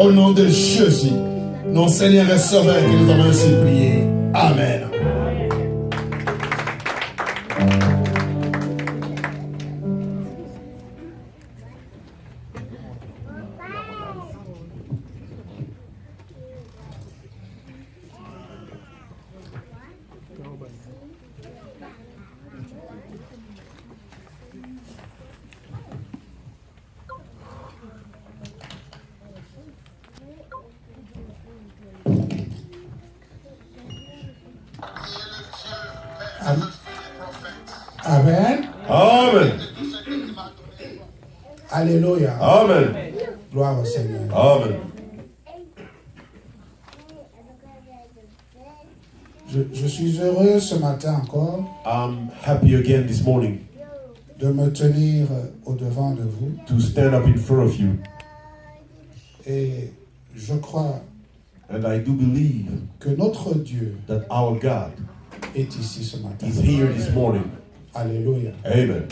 Au nom de Jésus, non Seigneur et Sauveur, que nous avons ainsi prié. Amen. Amen. Amen. Alléluia. Amen. Gloire au Seigneur. Amen. Je suis heureux ce matin encore I'm happy again this morning de me tenir au devant de vous. to stand up in front of you. Et je crois And I do believe que notre Dieu that our God est ici ce matin. is here this morning. Alléluia. Amen.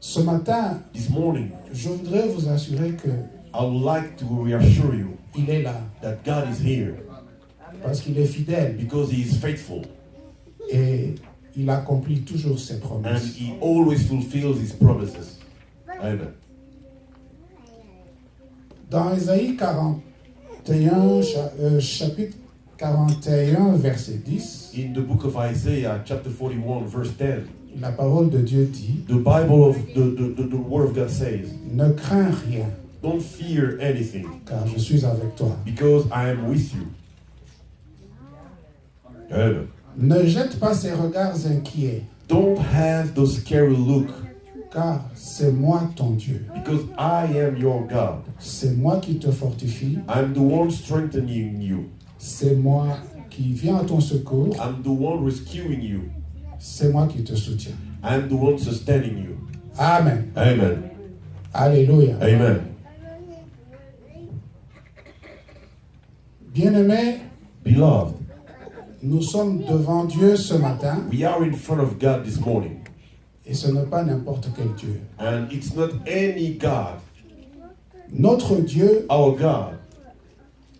Ce matin, This morning, je voudrais vous assurer que I would like to reassure you il est là that God is here parce qu'il est fidèle because He is faithful et il accomplit toujours ses and promesses. He always fulfills His promises. Amen. Dans Ésaïe 41, chapitre 41, verset 10, In the book of Isaiah, chapter 41, verse 10, la parole de Dieu dit, the Bible of the Word of God says, ne crains rien, don't fear anything car je suis avec toi. because I am with you. Amen. Ne jette pas ces regards inquiets, Don't have those scary look car c'est moi ton Dieu. because I am your God. C'est moi qui te fortifie, I'm the one strengthening you. c'est moi qui viens à ton secours, I'm the one rescuing you. c'est moi qui te soutiens. I'm the one sustaining you. Amen. Amen. Alléluia. Amen. Bien-aimés, Beloved, nous sommes devant Dieu ce matin, we are in front of God this morning. et ce n'est pas n'importe quel Dieu. And it's not any God. Notre Dieu, Our God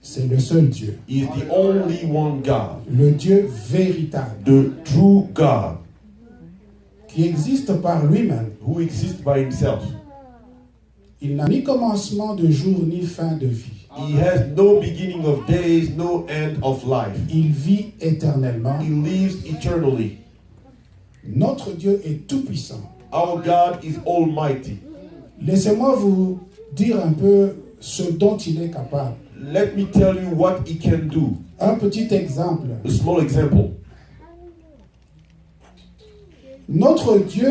c'est le seul Dieu, is the only one God. le Dieu véritable, The true God qui existe par lui-même. who exists by himself. Il n'a ni commencement de jour ni fin de vie. He has no beginning of days, no end of life. Il vit éternellement. He lives eternally. Notre Dieu est tout-puissant. Our God is almighty. Laissez-moi vous dire un peu ce dont il est capable. Let me tell you what he can do. Un petit exemple. A small example. Notre Dieu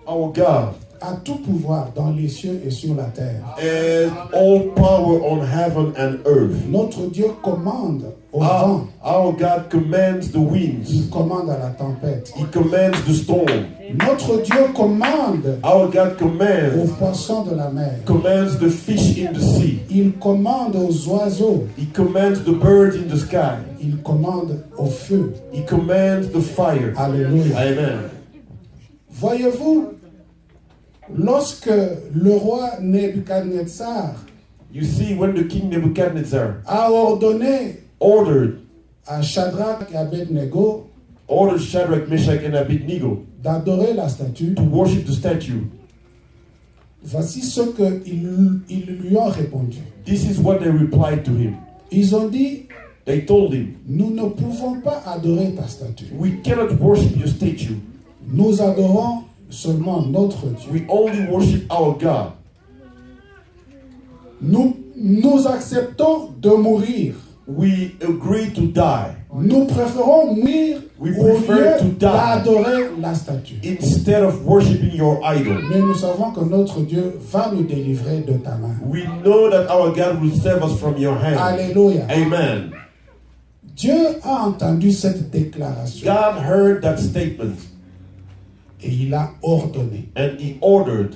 Our God a tout pouvoir dans les cieux et sur la terre. has all power on heaven and earth. Notre Dieu commande au vent. Our God commands the winds. Il commande à la tempête. He commands the storm. Notre Dieu commande Our God aux commands poissons de la mer. the fish in the sea. Il commande aux oiseaux. He commands the birds in the sky. Il commande au feu. He commands the fire. Alléluia. Amen. Voyez-vous, lorsque le roi Nebuchadnezzar You see, when the king Nebuchadnezzar a ordonné ordered à Shadrach et Abednego Shadrach, Meshach, and Abednego d'adorer la statue, to worship the statue, voici ce qu'ils lui ont répondu. this is what they replied to him. Ils ont dit, They told him, nous ne pouvons pas adorer ta statue. we cannot worship your statue. Nous adorons seulement notre Dieu. We only worship our God. Nous acceptons de mourir. We agree to die Nous préférons mourir We au prefer to lieu die. d'adorer la statue. instead of worshiping your idol. Mais nous savons que notre Dieu va nous délivrer de ta main. We know that our God will save us from your hand. Alléluia. Amen. Dieu a entendu cette déclaration God heard that statement et il a ordonné and he ordered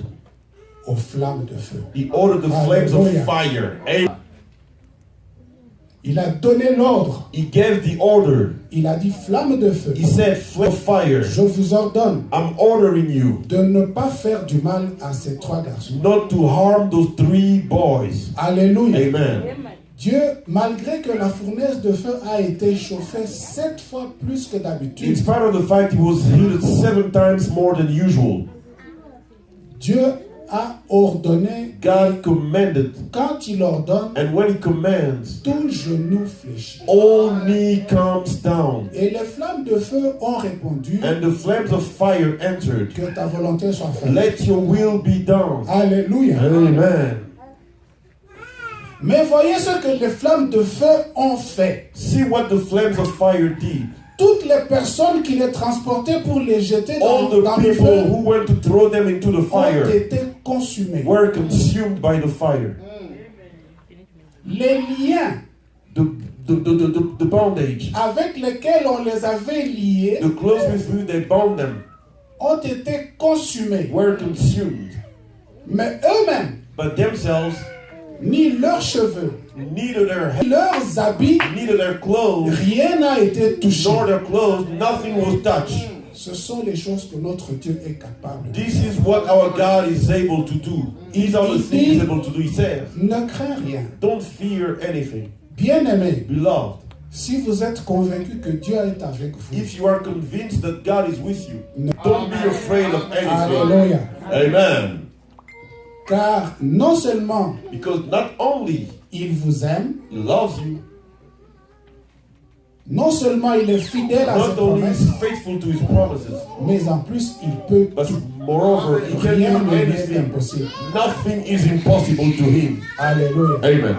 aux flammes de feu. the flames of Hallelujah. fire. Amen. Il a donné l'ordre. He gave the order. Il a dit flamme de feu. He said, flame of fire. Je vous ordonne I'm ordering you de ne pas faire du mal à ces 3 garçons. not to harm those 3 boys. Alléluia. Amen. Dieu, malgré que la fournaise de feu a été chauffée 7 fois plus que In d'habitude, spite of the fact he was heated 7 times more than usual, Dieu a ordonné. God commanded, Quand il ordonne, and when he commands, tout genou fléchit. all knee comes down, Et les flammes de feu ont répondu and the flames of fire entered. que ta volonté soit faite. Let your will be done. Alléluia. Amen. Mais voyez ce que les flammes de feu ont fait. See what the flames of fire did. Toutes les personnes qui les transportaient pour les jeter All the dans le people feu who went to throw them into the ont fire été consumées. were consumed by the fire. Les liens The bondage, avec lesquels on les avait liés the clothes with which they bound them, ont été consumés. were consumed. Mais eux-mêmes, But themselves, ni leurs cheveux, neither their ni hair, leurs habits, neither their clothes, rien n'a été touché. nor their clothes, nothing was touched. Ce sont les choses que notre Dieu est capable de faire. This is what our God is able to do. These are the things he's able to do. He says, Ne crains rien. don't fear anything. Bien-aimés, Beloved, si vous êtes convaincus que Dieu est avec vous, if you are convinced that God is with you, don't be afraid of anything. alléluia. Amen. Car non seulement Because not only il vous aime, he loves you, non seulement il est fidèle à ses not only promesses, is he faithful to his promises, mais en plus il peut but tout. moreover, he can Rien do ne lui est anything. impossible. Nothing is impossible to him. Alléluia. Amen.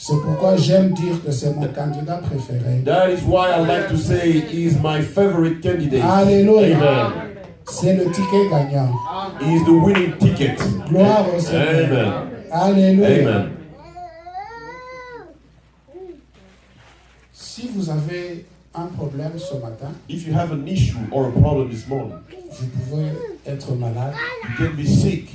C'est pourquoi j'aime dire que c'est mon candidat préféré. That is why I like to say he is my favorite candidate. Alléluia. Amen. C'est le ticket gagnant. He is the winning ticket. Gloire au Seigneur. Amen. Alléluia. Amen. Si vous avez un problème ce matin, If you have an issue or a problem this morning, vous pouvez être malade, you can be sick.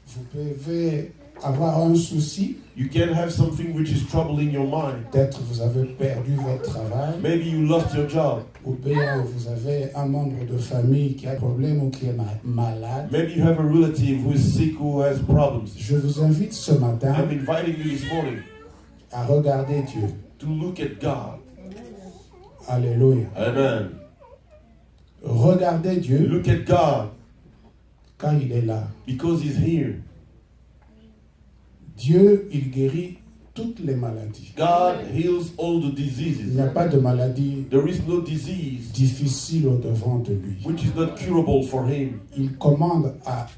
vous pouvez avoir un souci, You can have something which is troubling your mind. peut-être vous avez perdu votre travail, Maybe you lost your job. ou bien vous avez un membre de famille qui a un problème ou qui est malade. Maybe you have a relative who is sick, who has problems. Je vous invite ce matin I'm inviting you this morning à regarder Dieu. to look at God. Alléluia. Amen. Regardez Dieu Look at God quand il est là. because he's here. Dieu, il guérit toutes les maladies. God heals all the Il diseases. n'y a pas de maladie There is no disease difficile au-devant de lui. which is not curable for him. Il commande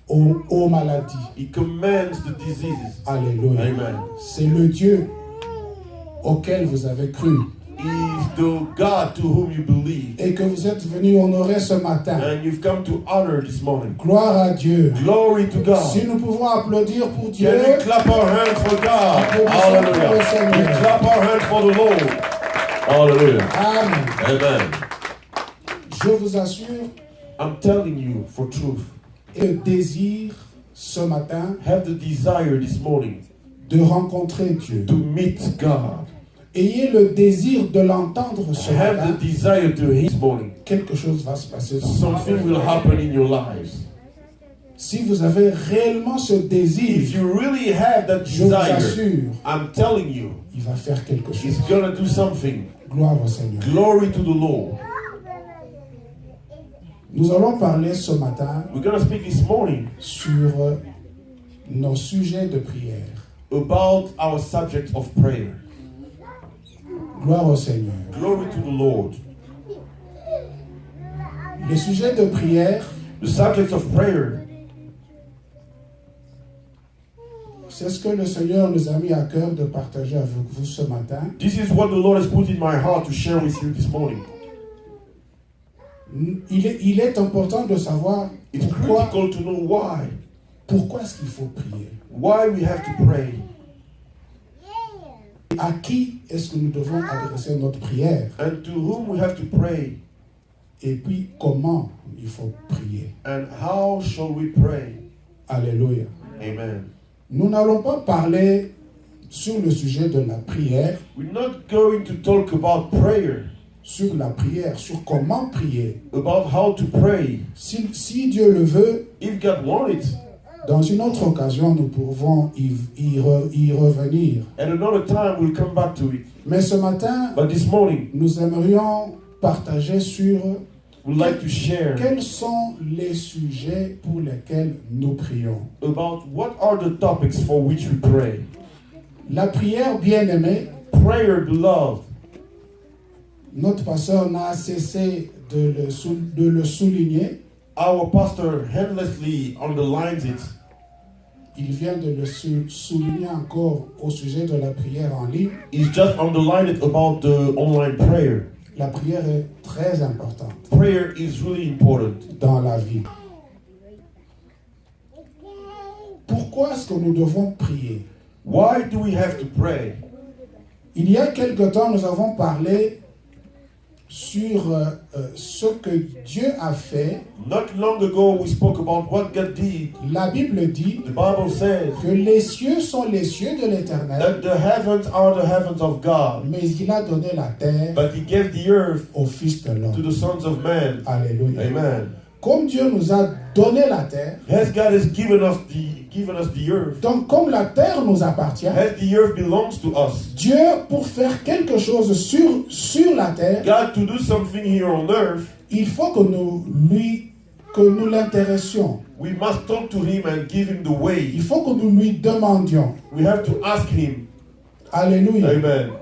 aux maladies. He commands the diseases. Alléluia. Amen. C'est le Dieu auquel vous avez cru He is the God to whom you believe. et que vous êtes venu honorer ce matin. And you've come to honor this morning. Gloire à Dieu. Glory to God. Si nous pouvons applaudir pour Dieu, Can we clap our hands for God? Hallelujah. We clap our hands for the Lord. Hallelujah. Amen. Amen. Je vous assure, I'm telling you for truth. et le désir ce matin Have the desire this morning de rencontrer Dieu. to meet God. Ayez le désir de l'entendre ce Have matin. the desire to hear this morning. Quelque chose va se passer dans votre Something vie. will happen in your lives. Si vous avez réellement ce If désir, you really have that je vous desire, assure, I'm telling you, il va faire quelque chose. He's gonna do something. Gloire au Seigneur. Glory to the Lord. Nous allons parler ce matin We're gonna speak this morning sur nos sujets de prière. about our subject of prayer. Gloire au Seigneur. Glory to the Lord. Les sujets de prière, The subject of prayer, c'est ce que le Seigneur nous a mis à cœur de partager avec vous ce matin. this is what the Lord has put in my heart to share with you this morning. Il est important de savoir It's pourquoi critical to know why est-ce qu'il faut prier. we have to pray. À qui est-ce que nous devons adresser notre prière? And to whom we have to pray. Et puis comment il faut prier. And how shall we pray? Alléluia. Amen. Nous n'allons pas parler sur le sujet de la prière, We're not going to talk about prayer, sur la prière, sur comment prier. about how to pray. Si Dieu le veut, If God wants it, dans une autre occasion, nous pouvons y revenir. at another time we'll come back to it. Mais ce matin, But this morning, nous aimerions partager sur we'd like to share quels sont les sujets pour lesquels nous prions. about what are the topics for which we pray. La prière, bien-aimée, Prayer, beloved. notre pasteur n'a cessé de le souligner. Our pastor endlessly underlines it. Il vient de le souligner encore au sujet de la prière en ligne. He's just underlined it about the online prayer. La prière est très importante Prayer is really important. dans la vie. Pourquoi est-ce que nous devons prier? Why do we have to pray? Il y a quelque temps, nous avons parlé sur ce que Dieu a fait. Not long ago, we spoke about what God did. La Bible dit The Bible says que les cieux sont les cieux de l'Éternel, that the heavens are the heavens of God, mais il a donné la terre but He gave the earth au Fils de to l'homme. the sons of man. Alléluia. Amen. Comme Dieu nous a donné la terre, As God has given us the earth, donc comme la terre nous appartient, as the earth belongs to us, Dieu, pour faire quelque chose sur la terre, God, to do something here on earth, il faut que nous l'intéressions. we must talk to Him and give Him the way. Il faut que nous lui demandions. We have to ask Him. Alléluia. Amen.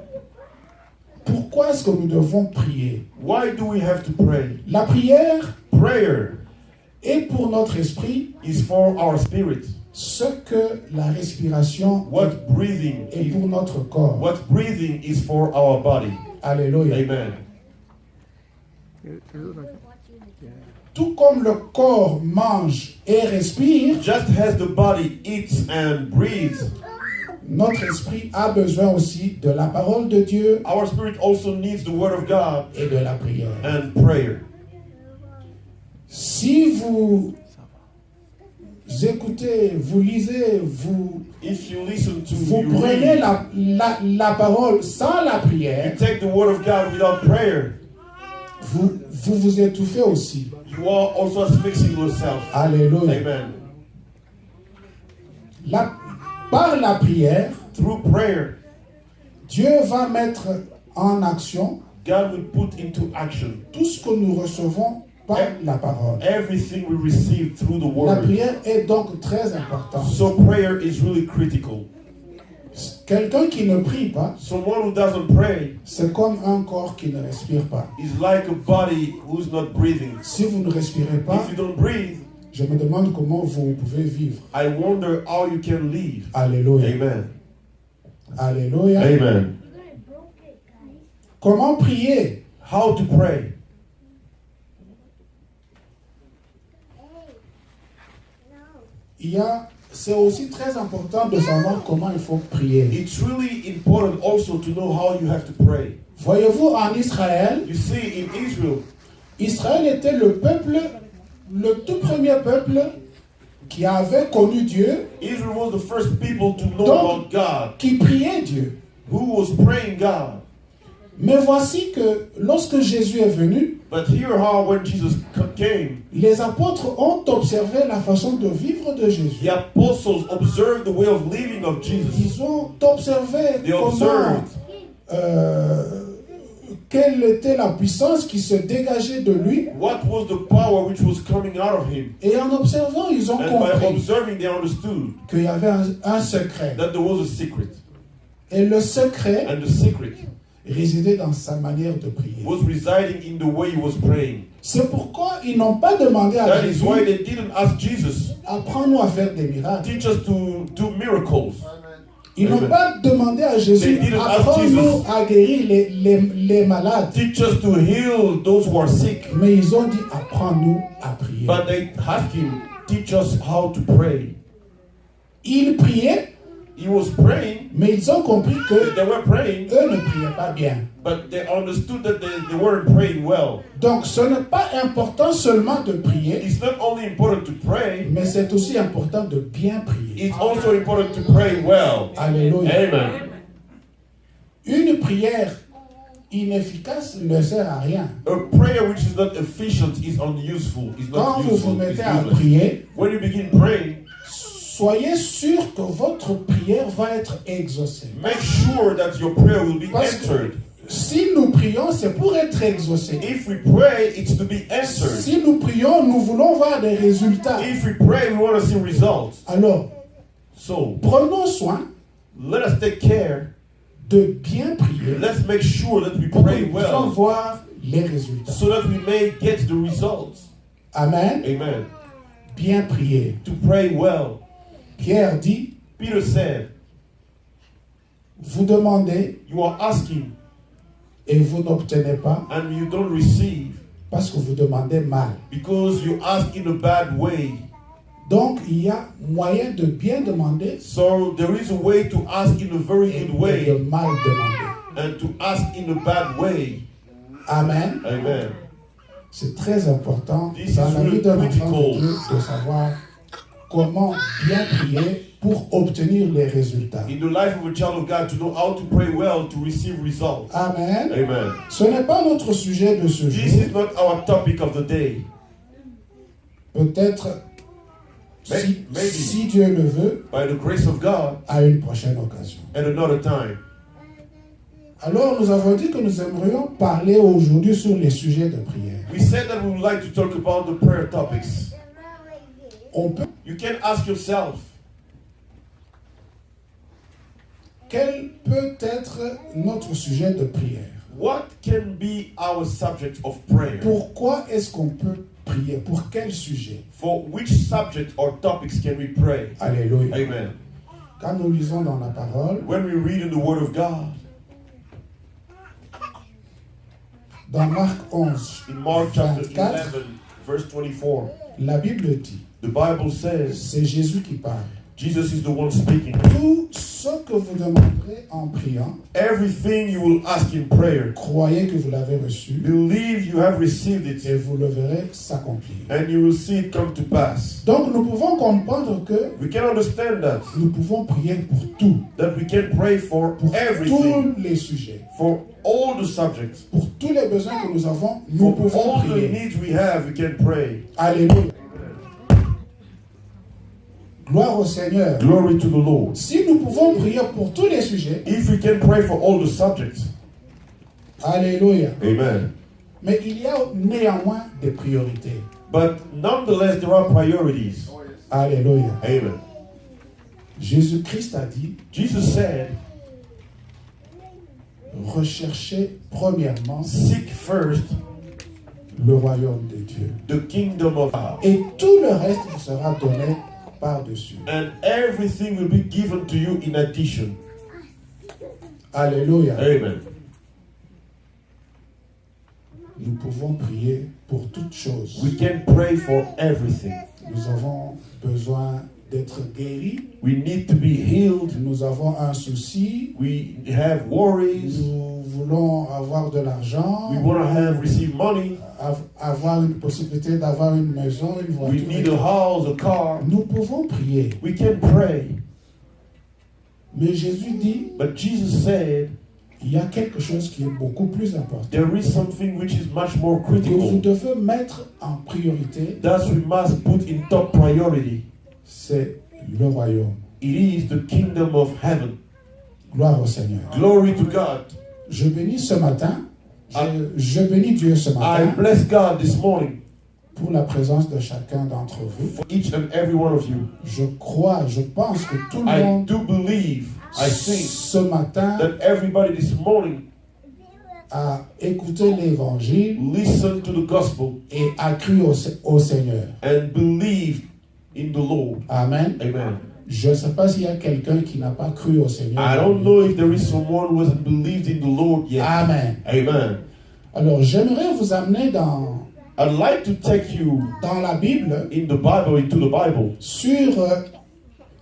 Pourquoi est-ce que nous devons prier? Why do we have to pray? La prière Prayer est pour notre esprit is for our spirit. ce que la respiration What breathing est is, pour notre corps. what breathing is for our body. Alléluia. Amen. Tout comme le corps mange et respire, Just as the body eats and breathes, notre esprit a besoin aussi de la parole de Dieu our spirit also needs the word of God et de la prière. and prayer. Si vous écoutez, vous lisez, If you listen to, vous you prenez read, la parole sans la you prière, take the word of God without prayer, vous étouffez aussi. you are also asphyxiating yourself. Alléluia. Amen. Par la prière, Through prayer, Dieu va mettre en action God will put into action tout ce que nous recevons par la parole. everything we receive through the La word. prière est donc très importante. So prayer is really critical. Quelqu'un qui ne prie pas, Someone who doesn't pray c'est comme un corps qui ne respire pas. is like a body who's not breathing. Si vous ne respirez pas, If you don't breathe, je me demande comment vous pouvez vivre. I wonder how you can live. Alléluia. Amen. Alléluia. Amen. Comment prier? How to pray? C'est aussi très important de savoir comment il faut prier. It's really important also to know how you have to pray. Voyez-vous, en Israël, You see, in Israel, Israël était le peuple, le tout premier peuple qui avait connu Dieu, Israel was the first people to know Donc- about God, qui priait Dieu. who was praying God. Mais voici que lorsque Jésus est venu, But here how when Jesus came, les apôtres ont observé la façon de vivre de Jésus. the apostles observed the way of living of Jesus. Ils ont observé They comment, observed quelle était la puissance qui se dégageait de lui. what was the power which was coming out of him. Et en observant, ils ont And by compris observing, they understood qu'il y avait un secret. that there was a secret. Et le secret And the secret résidait dans sa manière de prier. was residing in the way he was praying. C'est pourquoi ils n'ont pas demandé à That is Jésus, why they didn't ask Jesus, apprends-nous à faire des miracles. teach us to do miracles. Ils n'ont Amen. pas demandé à Jésus, They didn't ask apprends-nous Jesus. à guérir les malades. Teach us to heal those who are sick. Mais ils ont dit, apprends-nous à prier. But they asked him, teach us how to pray. Ils priaient He was praying. Mais ils ont compris que They were praying, eux ne priaient pas bien. but they understood that they weren't praying well. Donc ce n'est pas important seulement de prier, It's not only important to pray, mais c'est aussi important de bien prier. it's also important to pray well. Alléluia. Amen. Une prière inefficace ne sert à rien. A prayer which is not efficient is unuseful. Is Quand not vous vous useful. It's mettez à useless. prier, When you begin praying, soyez sûr que votre prière va être exaucée. make sure that your prayer will be Parce que answered. si nous prions, c'est pour être exaucés. If we pray, it's to be answered. Si nous prions, nous voulons voir des résultats. If we pray, we want to see results. Alors, So prenons soin let us take care. de bien prier Let's make sure that we pour que pray nous puissions well, voir les résultats. so that we may get the results. Amen. Amen. Bien prier. To pray well. Pierre dit, Peter said, vous demandez you are asking et vous n'obtenez pas and you don't receive parce que vous demandez mal. because you ask in a bad way. Donc, il y a moyen de bien demander So there is a way to ask in a very et good de way mal demander. and to ask in a bad way. Amen. Amen. C'est très important This dans is la vie really d'un enfant critical. de Dieu de savoir comment bien prier pour obtenir les résultats. In the life of a child of God, to know how to pray well to receive results. Amen. Amen. Ce n'est pas notre sujet de ce This jour. is not our topic of the day. Peut-être, Maybe. si Dieu le veut, By the grace of God, à une prochaine occasion. at another time. Alors, nous avons dit que nous aimerions parler aujourd'hui sur les sujets de prière. We said that we would like to talk about the prayer topics. On peut, You can ask yourself, quel peut être notre sujet de prière? what can be our subject of prayer? Pourquoi est-ce qu'on peut prier? Pour quel sujet? For which subject or topics can we pray? Alléluia. Amen. Quand nous lisons dans la parole, When we read in the Word of God, dans Marc 11, in Mark chapter 24, 11, verse 24, la Bible dit, the Bible says, c'est Jésus qui parle. Jesus is the one speaking. Tout ce que vous demanderez en priant, Everything you will ask in prayer, croyez que vous l'avez reçu believe you have received et it, vous le verrez s'accomplir. and you will see it come to pass. Donc nous pouvons comprendre que We can understand that, nous pouvons prier pour tout, that we can pray for pour everything, tous les sujets, for all the subjects, pour tous les besoins que nous avons, nous for pouvons all the prier. needs we have, we can pray. Alléluia. Gloire au Seigneur. Glory to the Lord. Si nous pouvons prier pour tous les sujets, If we can pray for all the subjects, alléluia. amen. Mais il y a néanmoins des priorités. But nonetheless, there are priorities. Alléluia. Amen. Jésus-Christ a dit, Jesus said, recherchez premièrement seek first le royaume de Dieu. the kingdom of God, Et tout le reste vous sera donné par-dessus. and everything will be given to you in addition. Alléluia. Amen. Nous pouvons prier pour toutes choses. We can pray for everything. Nous avons besoin d'être guéris. We need to be healed. Nous avons un souci. We have worries. Nous voulons avoir de l'argent. We want to receive money. Avoir une possibilité d'avoir une maison, une We voiture. need a house, a car. Nous pouvons prier. We can pray. Mais Jésus dit, But Jesus said, il y a quelque chose qui est beaucoup plus important. there is something which is much more Que vous critical devez mettre en priorité, that we must put in top priority. c'est le royaume. It is the kingdom of heaven. Gloire au Seigneur. Glory to God. Je bénis ce matin, je bénis Dieu ce I matin bless God this morning pour la présence de chacun d'entre vous. for each and every one of you. Je crois, je pense que tout le I monde do believe, I think, ce matin that everybody this morning a écouté l'évangile listened to the gospel et a cru au Seigneur. and believed in the Lord. Amen. Amen. Je ne sais pas s'il y a quelqu'un qui n'a pas cru au Seigneur. I don't know if there is someone who hasn't believed in the Lord yet. Amen. Amen. Alors, j'aimerais vous amener dans I'd like to take you la Bible in the Bible, into the Bible, sur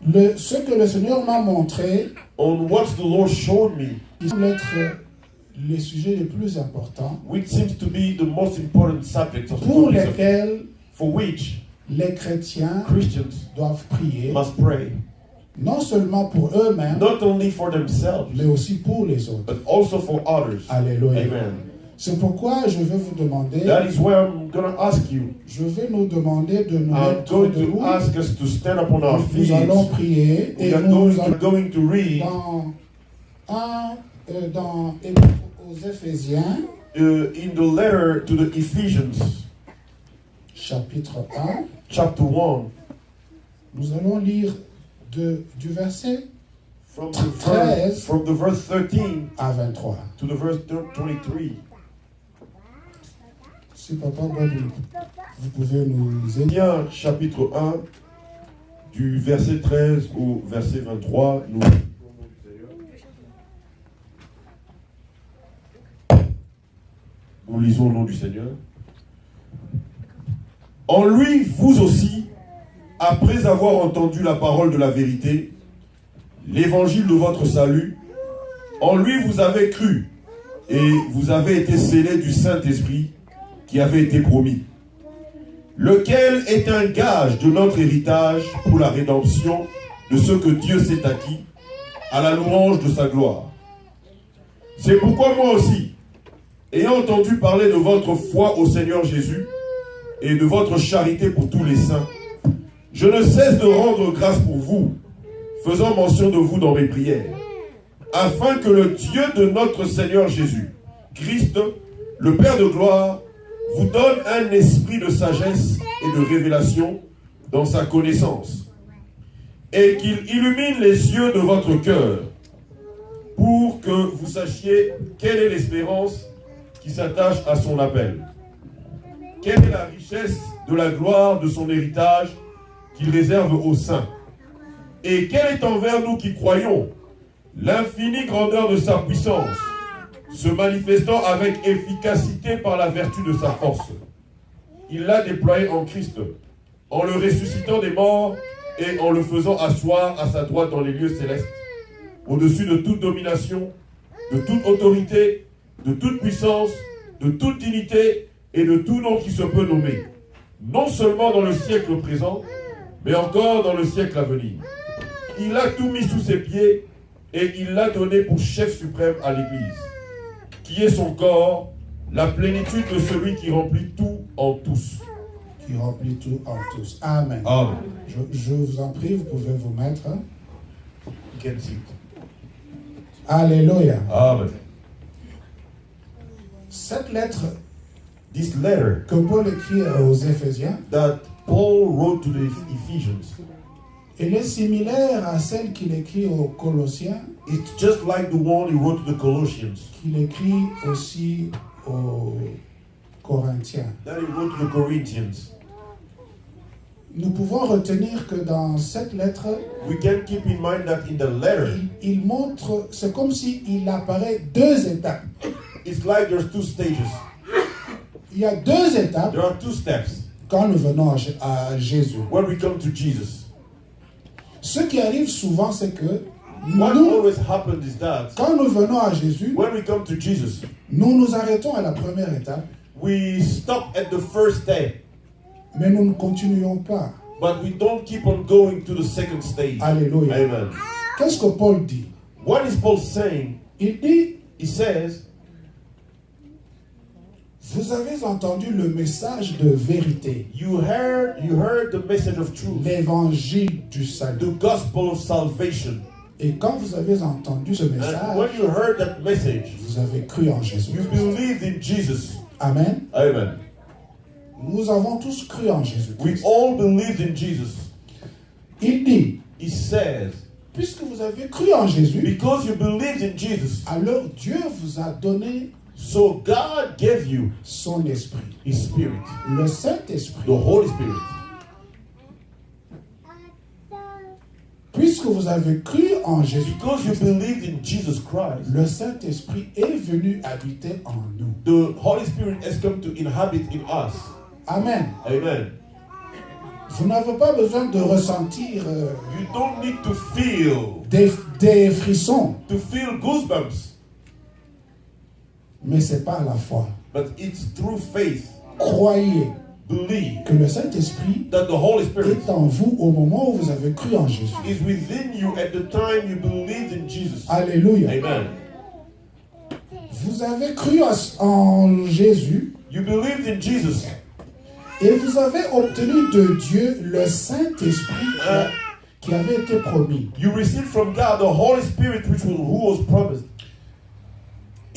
Ce que le Seigneur m'a montré, on what the Lord showed me, il semble être les sujets les plus importants which seems to be the most important subjects of the pour topics lesquels for which les chrétiens Christians doivent prier, must pray, non seulement pour eux-mêmes, not only for themselves, mais aussi pour les autres. but also for others. Alléluia. Amen. C'est pourquoi je vais vous demander, That is why I'm going to ask you. je vais nous demander de nous I'm mettre going debout. to ask us to stand up on our Nous feet. allons prier We et are nous allons going to read dans aux Éphésiens, in the letter to the Ephesians, chapitre 1. chapter 1, Nous allons lire du verset from 13 the verse 13 à 23. to the verse 23. Si Papa Bob, vous pouvez nous aider. Éphésiens, chapitre 1, du verset 13 au verset 23, nous lisons au nom du Seigneur. En lui, vous aussi, après avoir entendu la parole de la vérité, l'évangile de votre salut, en lui vous avez cru et vous avez été scellés du Saint-Esprit qui avait été promis, lequel est un gage de notre héritage pour la rédemption de ce que Dieu s'est acquis à la louange de sa gloire. C'est pourquoi moi aussi, ayant entendu parler de votre foi au Seigneur Jésus et de votre charité pour tous les saints, je ne cesse de rendre grâce pour vous, faisant mention de vous dans mes prières, afin que le Dieu de notre Seigneur Jésus, Christ, le Père de gloire, vous donne un esprit de sagesse et de révélation dans sa connaissance, et qu'il illumine les yeux de votre cœur, pour que vous sachiez quelle est l'espérance qui s'attache à son appel, quelle est la richesse de la gloire de son héritage qu'il réserve aux saints, et quelle est envers nous qui croyons l'infinie grandeur de sa puissance, se manifestant avec efficacité par la vertu de sa force. Il l'a déployé en Christ, en le ressuscitant des morts et en le faisant asseoir à sa droite dans les lieux célestes, au-dessus de toute domination, de toute autorité, de toute puissance, de toute dignité et de tout nom qui se peut nommer, non seulement dans le siècle présent, mais encore dans le siècle à venir. Il a tout mis sous ses pieds et il l'a donné pour chef suprême à l'Église, qui est son corps, la plénitude de celui qui remplit tout en tous. Qui remplit tout en tous. Amen. Amen. Je vous en prie, vous pouvez vous mettre. You can sit. Alléluia. Amen. Cette lettre This letter que Paul écrit aux Éphésiens, that Paul wrote to the Ephesians, elle est similaire à celle qu'il écrit aux Colossiens, it's just like the one he wrote to the Colossians, qu'il écrit aussi aux Corinthiens. that he wrote to the Corinthians. Nous pouvons retenir que dans cette lettre, We can keep in mind that in the letter, il montre, c'est comme s'il apparaît deux étapes. it's like there's two stages. Il y a deux étapes There are two steps quand nous venons à Jésus. when we come to Jesus. Ce qui arrive souvent, c'est que What nous, always happens is that quand nous venons à Jésus, when we come to Jesus, nous nous arrêtons à la première étape, we stop at the first step, mais nous ne continuons pas. but we don't keep on going to the second stage. Alléluia. Amen. Qu'est-ce que Paul dit? What is Paul saying? Il dit, He says, vous avez entendu le message de vérité, you heard the message of truth, l'évangile du salut. the gospel of salvation. Et quand vous avez entendu ce And message, when you heard that message, vous avez cru en Jésus. you believed in Jesus. Amen. Amen. Nous avons tous cru en Jésus. We all believed in Jesus. Il dit, He says, puisque vous avez cru en Jésus, because you believed in Jesus, alors Dieu vous a donné so God gave you son esprit, His Spirit, le Saint-Esprit. the Holy Spirit. Puisque vous avez cru en Jésus, Because you believed in Jesus Christ, le Saint-Esprit est venu habiter en nous. the Holy Spirit has come to inhabit in us. Amen. Amen. Vous n'avez pas besoin de ressentir You don't need to feel des frissons, goosebumps, mais c'est par la foi. but it's through faith. Croyez Believe que le Saint-Esprit that the Holy Spirit est en vous au moment où vous avez cru en Jésus. is within you at the time you believed in Jesus. Alléluia. Amen. Vous avez cru en Jésus You believed in Jesus, et vous avez obtenu de Dieu le Saint-Esprit qui avait été promis. you received from God the Holy Spirit who was promised,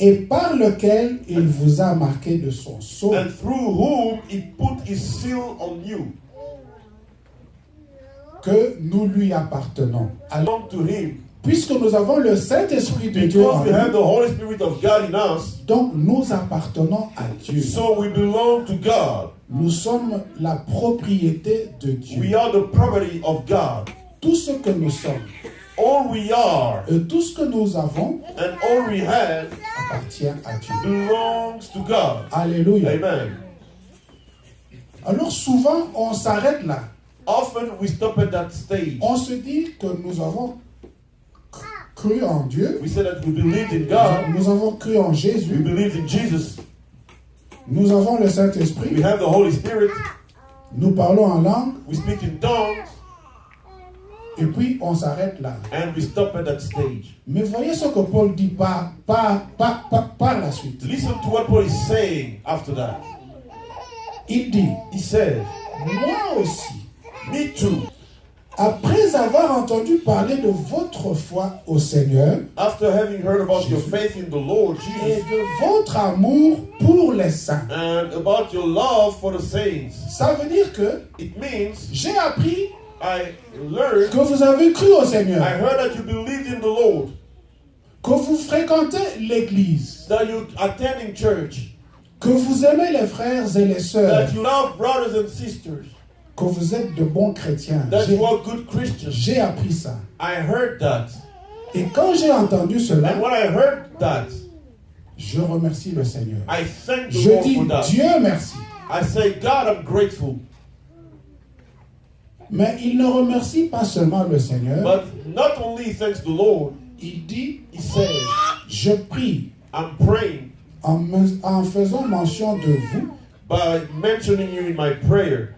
Et par lequel il vous a marqué de son sceau. and through whom He put His seal on you. Que nous lui appartenons. Belong to Him. Puisque nous avons le Saint-Esprit de Dieu en Because we have nous, the Holy Spirit of God in us, donc nous appartenons à Dieu. so we belong to God. Nous sommes la propriété de Dieu. We are the property of God. Tout ce que nous sommes All we are et tout ce que nous avons and all we have appartient à Dieu. belongs to God. Alléluia. Amen. Alors souvent, on s'arrête là. Often we stop at that stage. On se dit que nous avons cru en Dieu. We say that we believed in God. Nous avons cru en We Jésus. believed in Jesus. Nous avons le We Saint-Esprit. have the Holy Spirit. Nous parlons en langue. We speak in tongues. Et puis, on s'arrête là. And we stop at that stage. Mais voyez ce que Paul dit par la suite. Listen to what Paul is saying after that. Il dit, He said, moi aussi, me too. après avoir entendu parler de votre foi au Seigneur After having heard about your faith in the Lord et Jesus de votre amour pour les saints. and about your love for the saints, Ça veut dire que it means j'ai appris I learned, que vous avez cru au Seigneur, I heard that you believed in the Lord, que vous fréquentez l'église, that you attending church, que vous aimez les frères et les sœurs, that you love brothers and sisters, que vous êtes de bons chrétiens. that you are good Christians. J'ai appris ça. I heard that. Et quand j'ai entendu And cela, when I heard that, je remercie le Seigneur. I thank the Je Lord dis for that. Dieu merci. I say, God, I'm grateful. Mais il ne remercie pas seulement le Seigneur. But not only thanks the Lord, Il dit, he says, je prie I'm praying en faisant mention de vous by mentioning you in my prayer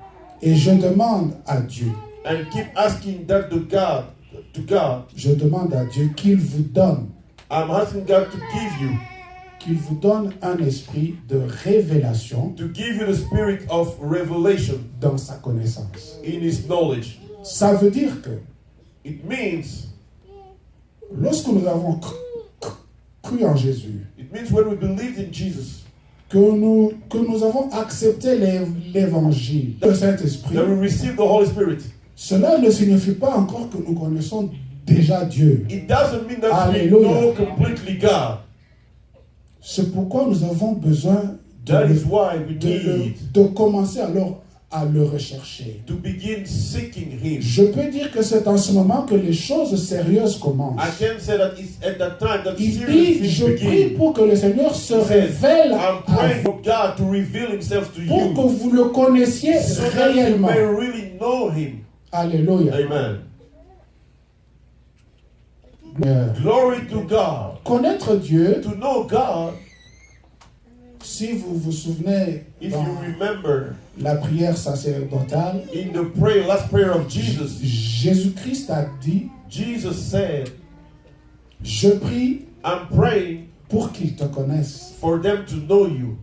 et je demande à Dieu, and keep asking that to God. je demande à Dieu qu'il vous donne, I'm asking God to qu'il vous donne un esprit de révélation give you the spirit of revelation dans sa connaissance. in his knowledge. Ça veut dire que It means lorsque nous avons cru en Jésus, when we believed in Jesus, que nous avons accepté l'évangile, le Saint-Esprit, that we received the Holy Spirit. cela ne signifie pas encore que nous connaissons déjà Dieu. It doesn't mean that Alléluia. we know completely God. C'est pourquoi nous avons besoin That is why we de need commencer alors à le rechercher. to begin seeking Him. Je peux dire que c'est en ce moment que les choses sérieuses commencent. I can say that it's at that time that Il serious dit, things je prie begin. pour que le Seigneur se He says, révèle I'm à praying vous, for God to reveal Himself to pour que you vous le connaissiez so that you réellement. may really know Him. Alléluia. Amen. Glory to God. Connaître Dieu, To know God, si vous vous souvenez if dans you remember la prière sacerdotale, in the prayer, last prayer of Jesus, Jésus-Christ a dit, Jesus said, je prie I'm praying pour qu'ils te connaissent. for them to know you.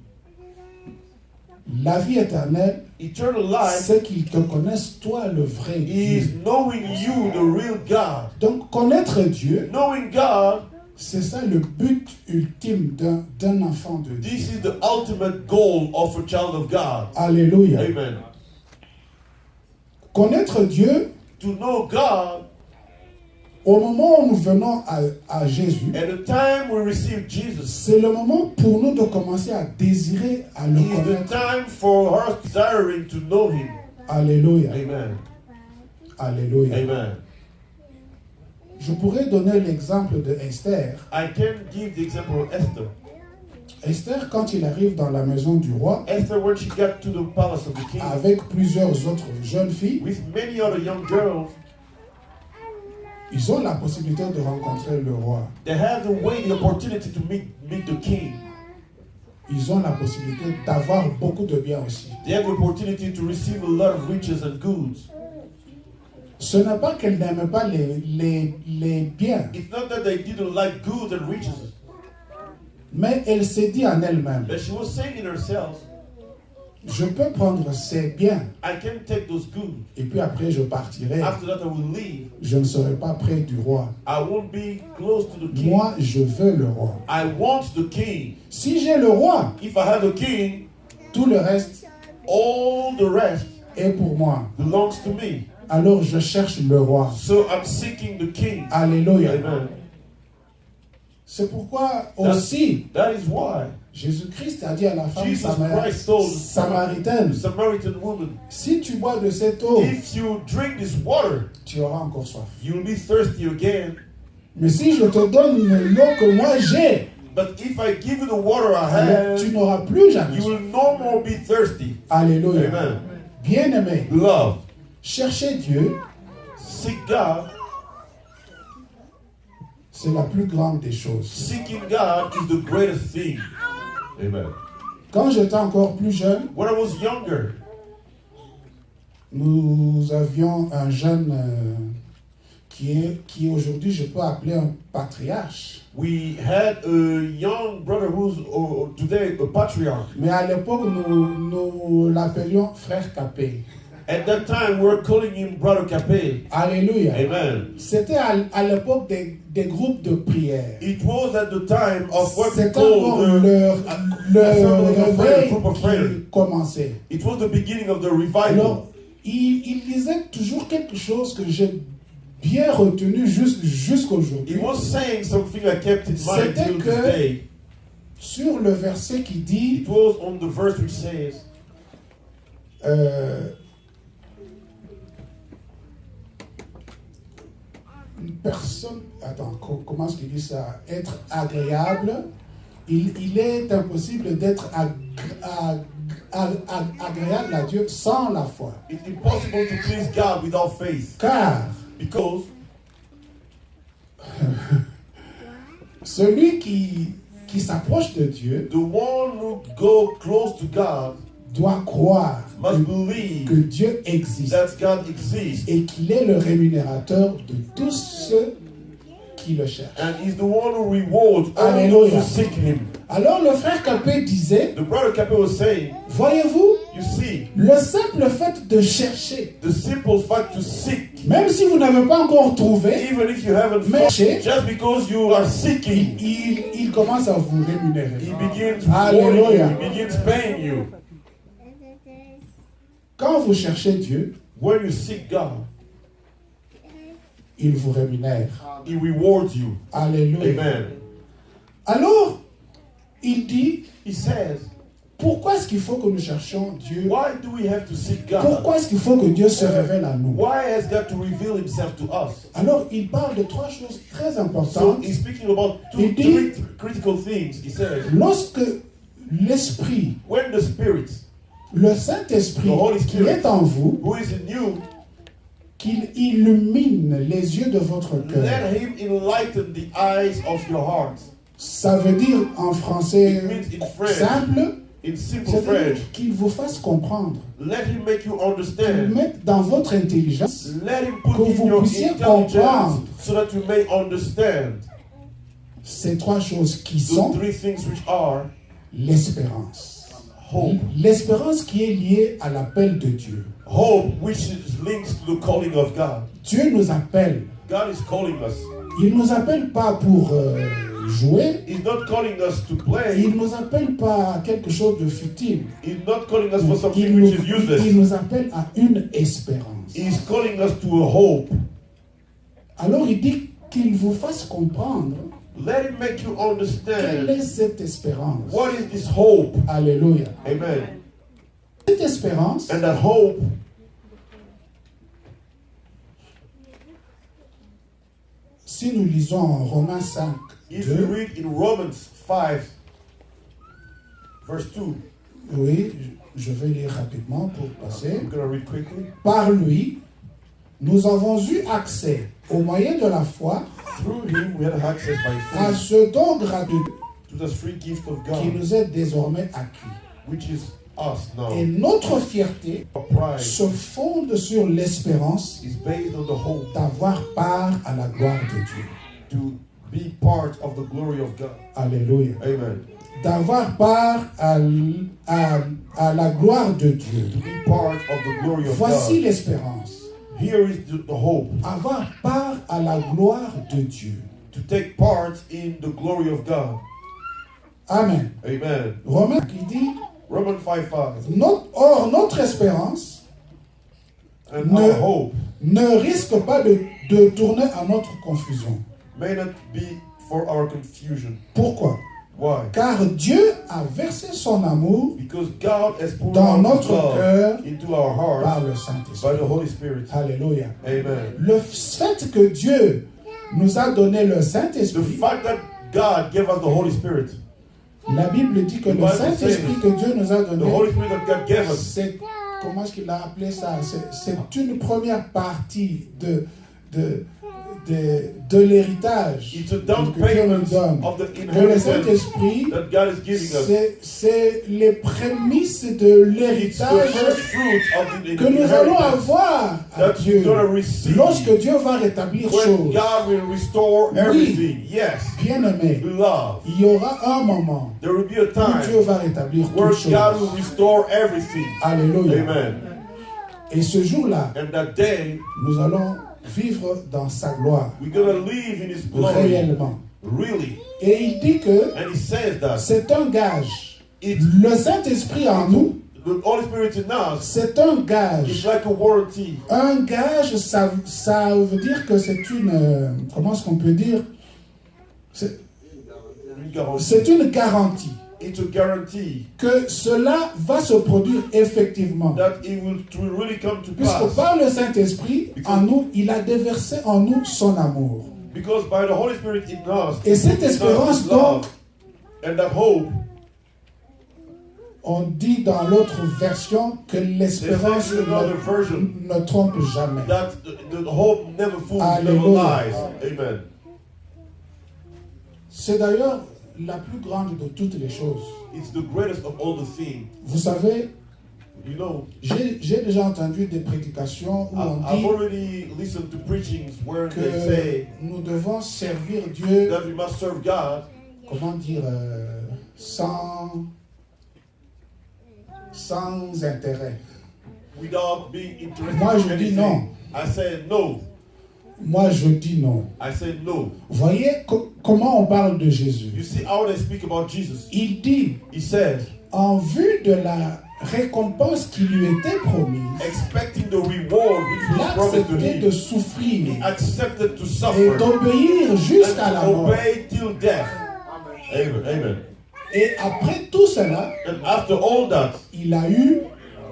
La vie éternelle, Eternal life c'est qu'ils te connaissent, toi, le vrai is Dieu. knowing you, the real God. Donc, connaître Dieu, Knowing God, c'est ça le but ultime d'un enfant de Dieu. this is the ultimate goal of a child of God. Alléluia. Amen. Connaître Dieu, To know God, au moment où nous venons à Jésus, at the time we receive Jesus, c'est le moment pour nous de commencer à désirer, à le is the connaître. time for us desiring to know Him. Alléluia. Amen. Alléluia. Amen. Je pourrais donner l'exemple de Esther. I can give the example of Esther. Esther, quand il arrive dans la maison du roi, Esther, when she got to the palace of the king, avec plusieurs autres jeunes filles, with many other young girls, ils ont la possibilité de rencontrer le roi. they have the opportunity to meet the king. Ils ont la possibilité d'avoir beaucoup de biens aussi. They have the opportunity to receive a lot of riches and goods. Ce n'est pas qu'elle n'aimait pas les biens, It's not that they didn't like goods and riches, mais elle s'est dit en elle-même, but she was saying in herself, je peux prendre ces biens I can take those goods. et puis après je partirai. After that, I will leave. Je ne serai pas près du roi. I won't be close to the king. Moi, je veux le roi. I want the king. Si j'ai le roi, If I have the king, tout le reste all the rest est pour moi. belongs to me. Alors je cherche le roi. So I'm seeking the king. Alléluia. Amen. C'est pourquoi aussi That is why Jésus-Christ a dit à la femme Jesus Christ told the samaritaine, Samaritan woman, si tu bois de cette eau, if you drink this water, tu auras encore soif. you'll be thirsty again. Mais si je te donne l'eau que moi j'ai, But if I give you the water I alors tu have, n'auras plus jamais you soif. will no more be thirsty. Alléluia. Amen. Bien-aimé, Love. chercher Dieu, Seek God. c'est la plus grande des choses. Seeking God is the greatest thing. Amen. Quand j'étais encore plus jeune, When I was younger, nous avions un jeune qui aujourd'hui je peux appeler un patriarche. we had a young brother who's today a patriarch. Mais à l'époque, nous l'appelions frère Capé. At that time, we were calling him Brother Capé. Alléluia. Amen. C'était à l'époque des groupes de prière. It was at the time of what we C'était call encore the leur réveil group of prayer. qui commençait. It was the beginning of the revival. Alors, il disait toujours quelque chose que j'ai bien retenu jusqu'aujourd'hui. He was saying something I kept in mind C'était till this que day. sur le verset qui dit It was on the verse which says, une personne, attends, comment est-ce qu'il dit ça? Être agréable, il est impossible d'être agréable à Dieu sans la foi. it's impossible to please God without faith. Car Because celui qui s'approche de Dieu the one who go close to God doit croire must que believe Dieu existe that God exists et qu'il est le rémunérateur de tous ceux qui le cherchent. and is the one who rewards all those Alléluia. who seek Him. Alors le frère Capé disait, The brother Capé was saying, voyez-vous, you see, le simple fait de chercher, the simple fact to seek, même si vous n'avez pas encore trouvé, even if you haven't mais found, just because you are seeking, il commence à vous rémunérer. He begins rewarding you, Alléluia. He begins paying you. Quand vous cherchez Dieu, When you seek God, il vous rémunère. He rewards you. Alléluia. Amen. Alors, il dit, He says, pourquoi est-ce qu'il faut que nous cherchions Dieu? why do we have to seek God? Pourquoi est-ce qu'il faut que Dieu se révèle à nous? Why has God to reveal Himself to us? Alors, il parle de trois choses très So importantes. he's speaking about He three did. critical things. He says, Lorsque l'Esprit, when the Spirit, le Saint-Esprit The Holy qui Spirit. est en vous, who is in you, qu'il illumine les yeux de votre cœur. let Him enlighten the eyes of your heart. Ça veut dire en français It means in French, simple, in simple c'est French, qu'il vous fasse comprendre, let Him make you qu'il understand. mette dans votre intelligence Let Him put que in vous your puissiez intelligence comprendre so that you may understand ces trois choses qui the sont three things which are l'espérance. hope. L'espérance qui est liée à l'appel de Dieu. Hope which is linked to the calling of God. Dieu nous appelle. God is calling us. Il ne nous appelle pas pour jouer. He's not calling us to play. Il ne nous appelle pas à quelque chose de futile. He's not calling us for something Il which is il useless. nous appelle à une espérance. He's calling us to a hope. Alors il dit qu'il vous fasse comprendre Let Him make you quelle understand est cette espérance. what is this hope. Alléluia. Amen. Cette espérance, And that hope, si nous lisons en Romains 5, if you 2, read in Romans 5, Verse 2. Oui, je vais lire rapidement pour passer. I'm going to read quickly. Par lui, nous avons eu accès, au moyen de la foi, Through him we had access by à faith ce don gratuit to the free gift of qui God, nous est désormais acquis. which is us now. Et notre fierté Our pride se fonde sur l'espérance is based on the hope d'avoir part à la gloire de Dieu. to be part of the glory of God. Alléluia. Amen. D'avoir part à la gloire de Dieu. To be part of the glory of Voici God. l'espérance. Here is the hope. Avoir part à la gloire de Dieu. To take part in the glory of God. Amen. Amen. Romains qui dit, Romans 5:5. or notre espérance And No. our hope ne risque pas de tourner à notre confusion. may not be for our confusion. Pourquoi? Why? Car Dieu a versé son amour Because God has poured dans out His notre love cœur into our par hearts le by Saint-Esprit. the Holy Spirit. Alléluia. Amen. Le fait que Dieu nous a donné le The Saint-Esprit, fact that God gave us the Holy Spirit, la Bible dit que The le Bible Saint-Esprit says que Dieu nous a the donné, Holy Spirit that God gave us, c'est, comment est-ce qu'il a appelé ça? C'est une première partie de l'héritage it's a que down Dieu nous payment donne. of the Que le inheritance Saint-Esprit, that God is giving us. c'est les prémices de It's the l'héritage first fruit of the que nous allons inheritance avoir à that Dieu you're going to receive lorsque Dieu va rétablir when choses. God will restore everything. Yes, Bien-aimé, love. il y aura un moment There will be a où Dieu time va rétablir where toutes God will choses. restore everything. Alléluia. Amen. Et ce jour-là, And that day, nous allons vivre dans sa gloire, we're going to live in His glory. réellement. Really. Et il dit que And He says that c'est un gage. it's Le Saint-Esprit en nous, the Holy Spirit in us. c'est un It's gage. like a warranty. Un gage, ça veut dire que c'est une... comment est-ce qu'on peut dire? C'est une garantie It's a guarantee que cela va se produire effectivement. that it will really come to Puisque pass. par le Saint-Esprit, en nous, il a déversé en nous son amour. Because by the Holy Spirit in us, Et cette in us espérance, is love, donc, and that hope, on dit dans l'autre version que l'espérance There's another version ne trompe jamais. that the hope never fools, never Alléluia. lies. Amen. C'est d'ailleurs la plus grande de toutes les choses. It's the greatest of all the things. Vous savez, You know, j'ai déjà entendu des prédications où on I've dit already listened to preachings where they que say nous devons servir Dieu, that we must serve God comment dire, sans intérêt. without being interested Moi, in je dis anything. non. I say no. Moi, je dis non. I say no. Voyez comment on parle de Jésus. You see how they speak about Jesus? Il dit, He says, en vue de la récompense qui lui était promise, expecting the reward which il was a promised to accepté him, de souffrir he accepted to et suffer d'obéir jusqu'à and la to mort. obey till death. Amen. Amen. Et après tout cela, And after all that, il a eu,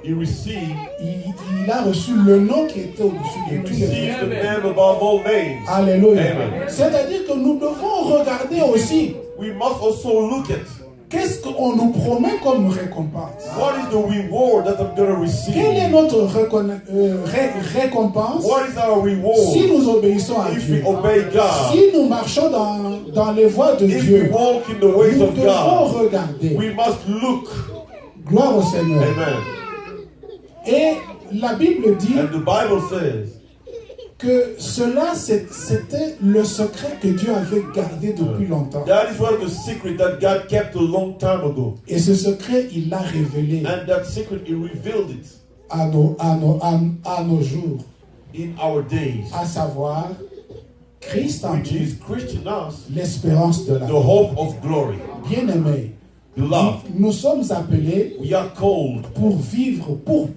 he received, il a reçu le nom qui était au-dessus he de tous les received noms. the name above all names. Alléluia. Amen. C'est-à-dire que nous devons regarder aussi We must also look at qu'est-ce qu'on nous promet comme récompense. what is the reward that I'm going to Quelle est receive. notre récompense What is our si reward nous obéissons à if Dieu? we obey God? Si nous marchons dans les voies de If we Dieu, walk in the ways nous of devons God, regarder. we must look. Gloire au Seigneur. Amen. Et la Bible dit And the Bible says que cela, c'était le secret que Dieu avait gardé depuis longtemps. that is one of the secret that God kept a long time ago. Et ce secret, il l'a révélé And that secret, He revealed it à nos jours, in our days, à savoir Christ en which nous, is Christ in us, l'espérance de la the hope of glory. bien-aimé. Beloved, Nous sommes appelés we are called pour vivre, pour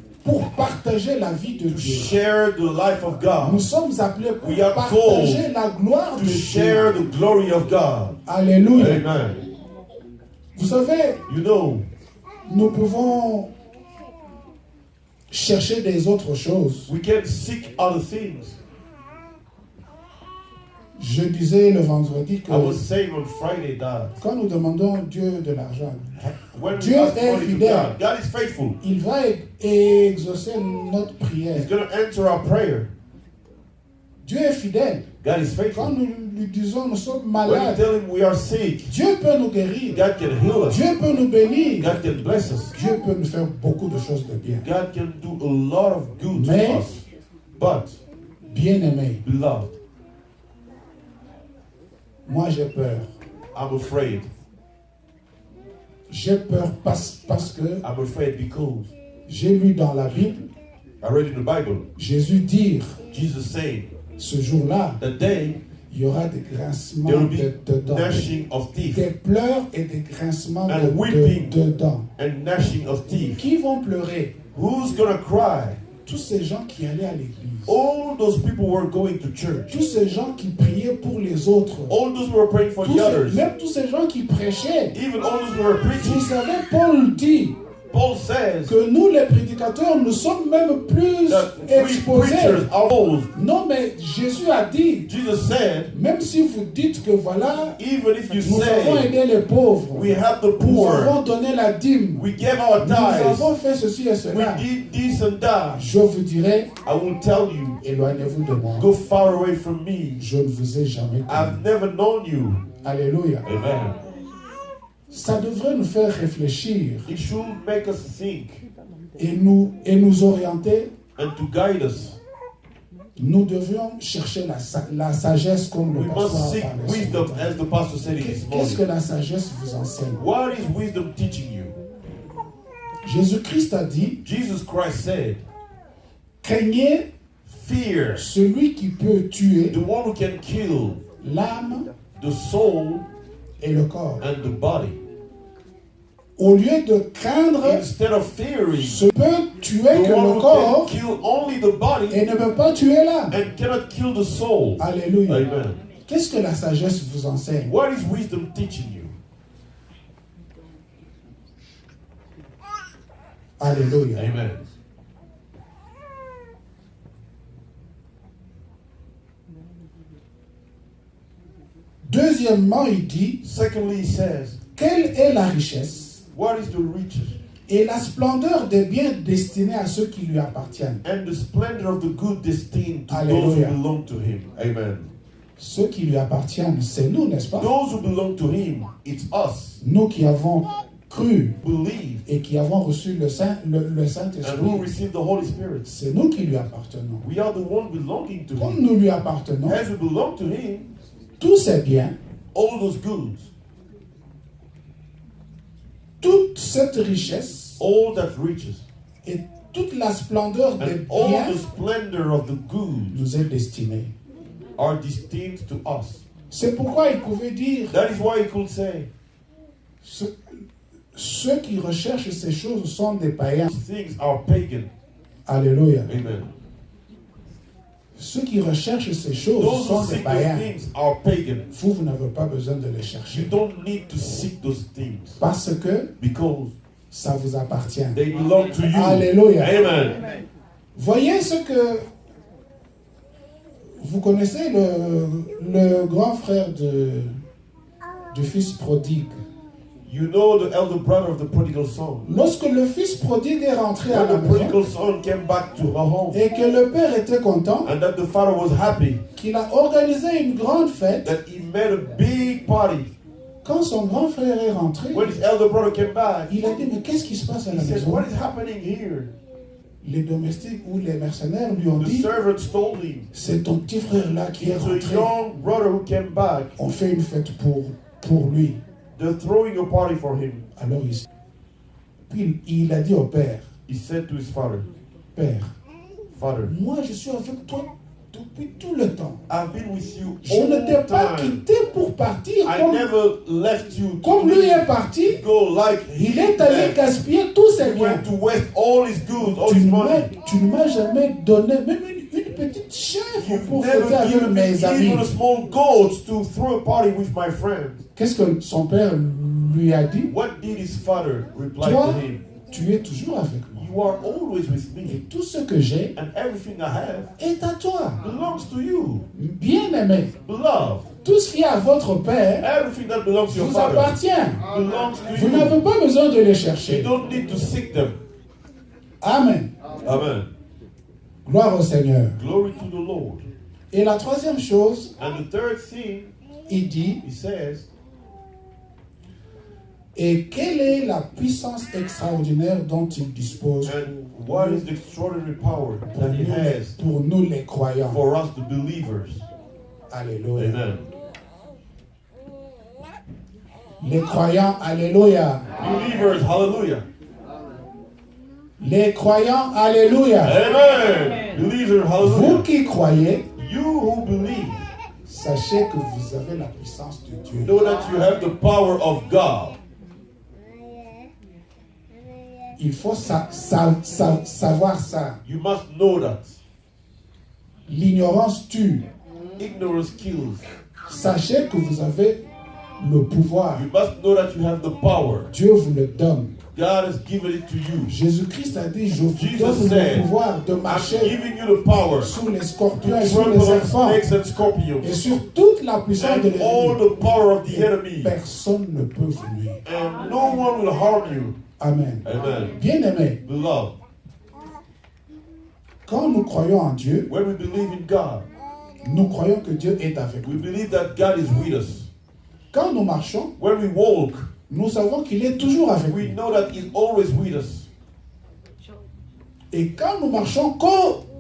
partager la vie de to Dieu. share the life of Nous God, sommes appelés pour We are partager la gloire to de share Dieu. the glory of God. Alléluia. Amen. Vous savez, You know, nous pouvons chercher des autres choses. we can seek other things. Je disais le vendredi que I was saying on Friday that quand nous demandons Dieu de l'argent, when we Dieu ask est money to fidèle. God, God is faithful. il va exaucer notre He's prière. going to answer our prayer. Dieu est fidèle. God is Quand faithful. nous lui disons nous sommes When we malades, tell him we are sick, Dieu peut nous guérir. God can heal us. Dieu peut nous bénir. God can bless us. Dieu peut nous faire beaucoup de choses de bien. God can do a lot of good Mais- to us. But, Bien-aimé, beloved, moi j'ai peur. I'm afraid. J'ai peur parce que I'm afraid because j'ai lu dans la Bible I read in the Bible, Jésus dire Jesus saying, ce jour-là, that day il y aura des grincements there will be de dents, gnashing of teeth des pleurs et des grincements And weeping. de dents. and gnashing of teeth. Qui vont pleurer? Who's gonna cry? Tous ces gens qui allaient à l'église. All those people were going to church. Tous ces gens qui priaient pour les autres. All those who were praying for the others. Même tous ces gens qui prêchaient. Even all those who were Vous preaching. savez, Paul dit Paul says que nous, les prédicateurs, nous sommes même plus that we exposés. preachers are old. Non, mais Jésus a dit, Jesus said, même si vous dites que voilà, even if you nous avons say aidé les pauvres, we have the nous avons poor, donné la dîme, we gave our nous tithes, avons fait ceci et we cela, did this and that, je vous dirai, I will tell you, éloignez-vous de moi. go far away from me. Je ne vous ai jamais connu. I've never known you. Alléluia. Amen. Ça devrait nous faire réfléchir It should make us think et nous orienter. and to guide us. Nous devions chercher la sagesse comme We le must pasteur seek a parlé ce wisdom, matin. as the pastor said it this Qu'est-ce que morning. la sagesse vous enseigne? What is wisdom teaching you? Jésus-Christ a dit, Jesus Christ said, craignez fear celui qui peut tuer the one who can kill l'âme the soul et le corps. and the body. Au lieu de craindre Instead of fearing ce peut tuer the que one le who corps can kill only the body et ne peut pas tuer l'âme. and cannot kill the soul. Alléluia. Amen. Qu'est-ce que la sagesse vous enseigne? What is wisdom teaching you? Alléluia. Amen. Deuxièmement, il dit, Secondly, he says, quelle est la richesse what is the riches et la splendeur des biens destinés à ceux qui lui appartiennent? and the splendor of the good destined to those Hallelujah. who belong to him? Amen. Ceux qui lui appartiennent, c'est nous, n'est-ce pas? Those who belong to him, it's us. Nous qui avons cru Believe et qui avons reçu le and who Saint-Esprit, receive the Holy Spirit. c'est nous qui lui appartenons. We are the one belonging to Comme him. nous lui appartenons, As we belong to him, tous ces biens, all those goods, toute cette richesse all that riches, et toute la splendeur des and all biens the splendor of the goods nous est destinée. are destined to us. C'est pourquoi il pouvait dire, That is why he could say, ceux qui recherchent ces choses sont des païens. things are pagan. Alléluia. Amen. Ceux qui recherchent ces choses Those sont who des seek païens. those things are pagan. Vous n'avez pas besoin de les You chercher. don't need to seek those things Parce que because ça vous appartient. they belong to you. Alléluia. Amen. Voyez ce que... Vous connaissez le grand frère du fils prodigue. You know the elder brother of the prodigal son. Lorsque le fils prodigue est rentré à When la the maison prodigal son came back to her home et que le père était content, and that the father was happy, qu'il a organisé une grande fête, that he made a big party. quand son grand frère est rentré, When his elder brother came back, il a dit, mais qu'est-ce qui se passe à he la said, maison? what is happening here? Les domestiques ou les mercenaires lui ont The dit, servants told him, c'est ton petit frère là qui est it's a rentré. young brother who came back. On fait une fête pour lui. They're throwing a party for him. Alors puis il a dit au père, He said to his father, Père, Father, moi je suis avec toi depuis tout le temps. I've been with you Je ne all t'ai the pas time. quitté pour partir I comme, never left you comme lui est parti. go like Il he est allé left. gaspiller tous ses He biens. went to waste all his goods, all Tu his ne money. m'as jamais donné même une petite chèvre You've pour never fêter avec given me mes amis. even a small goat to throw a party with my friends. Qu'est-ce que son père lui a dit? What did his father reply Toi, to him? tu es toujours avec moi. You are always with Et me. tout ce que j'ai And everything I have est à toi. belongs to you. Bien-aimé, Beloved, tout ce qui est à votre Père everything that belongs to your vous Father appartient. belongs to Vous you. n'avez pas besoin de les You chercher. don't need to seek them. Amen. Amen. Gloire au Seigneur. Glory to the Lord. Et la troisième chose, And the third thing, il dit, he says, et quelle est la puissance extraordinaire dont il dispose and what is the extraordinary power that he has pour nous les croyants. for us, the believers. Alléluia. Amen. Les croyants, alléluia. Believers, hallelujah. Les croyants, alléluia. Amen. Believers, Vous hallelujah. qui croyez, You who believe, sachez que vous avez la puissance de Dieu. know that you have the power of God. Il faut savoir ça. You must know that. L'ignorance tue. Ignorance kills. Sachez que vous avez le pouvoir. You must know that you have the power. Dieu vous le donne. God has given it to you. Jésus-Christ a dit, je vous Jesus donne said, le pouvoir de I'm marcher giving you the power sur les to scorpions et sur les trample on serpents snakes and et scorpions sur toute la puissance de and all l'ennemi. the power of the enemy. Personne ne peut vous nuire. And no one will harm you. Amen. Amen. Bien-aimés, Beloved, quand nous croyons en Dieu, when we believe in God, nous croyons que Dieu est avec we nous. believe that God is with us. Quand nous marchons, When we walk, nous savons qu'il est toujours avec we nous. know that He's always with us. Et quand nous marchons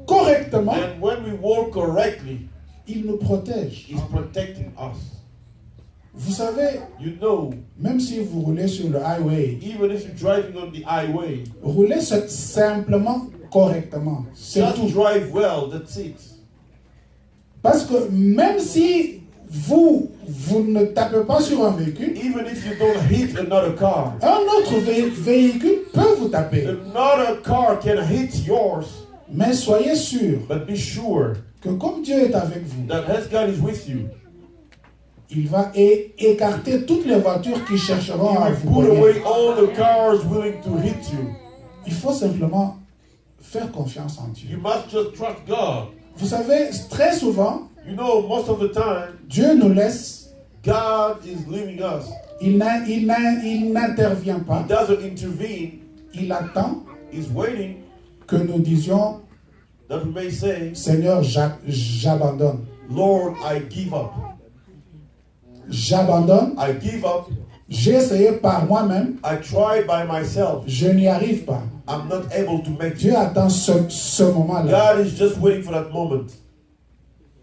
correctement, And when we walk correctly, il nous protège. He's protecting us. Vous savez, You know, même si vous roulez sur le highway, even if you're driving on the highway, roulez simplement correctement. C'est just tout. drive well, that's it. Parce que même si vous ne tapez pas sur un véhicule, Even if you don't hit another car, un autre véhicule peut vous taper. another car can hit yours. Mais soyez sûr But be sure que comme Dieu est avec vous, that as God is with you, il va écarter toutes les voitures qui chercheront à He vous will put voler. away all the cars willing to hit you. Il faut simplement faire confiance en Dieu. You must just trust God. Vous savez, très souvent, You know, most of the time, Dieu nous laisse, God is leaving us. il n'intervient He pas, doesn't intervene. il attend He's waiting que nous disions, that we may say, Seigneur, j'abandonne. Lord, I give up. J'abandonne. I give up. J'ai essayé par moi-même, I tried by myself. je n'y arrive pas. I'm not able to make Dieu it. attend ce moment-là. God is just waiting for that moment.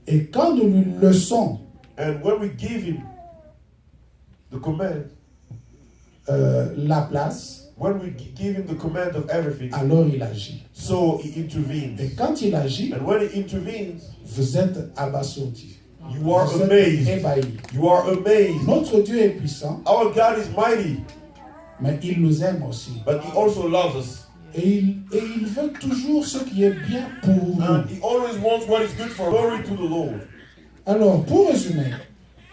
Et quand nous lui laissons And when we give Him the command, la place, when we give Him the command of everything, alors il agit. so He intervenes. Et quand il agit, And when He intervenes, vous êtes abasourdis. you are Vous êtes amazed. ébahis. You are amazed. Notre Dieu est puissant, Our God is mighty, mais il nous aime aussi. but He also loves us. Et il veut toujours ce qui est bien pour nous. And He always wants what is good for us. Glory to the Lord. Alors, pour résumer,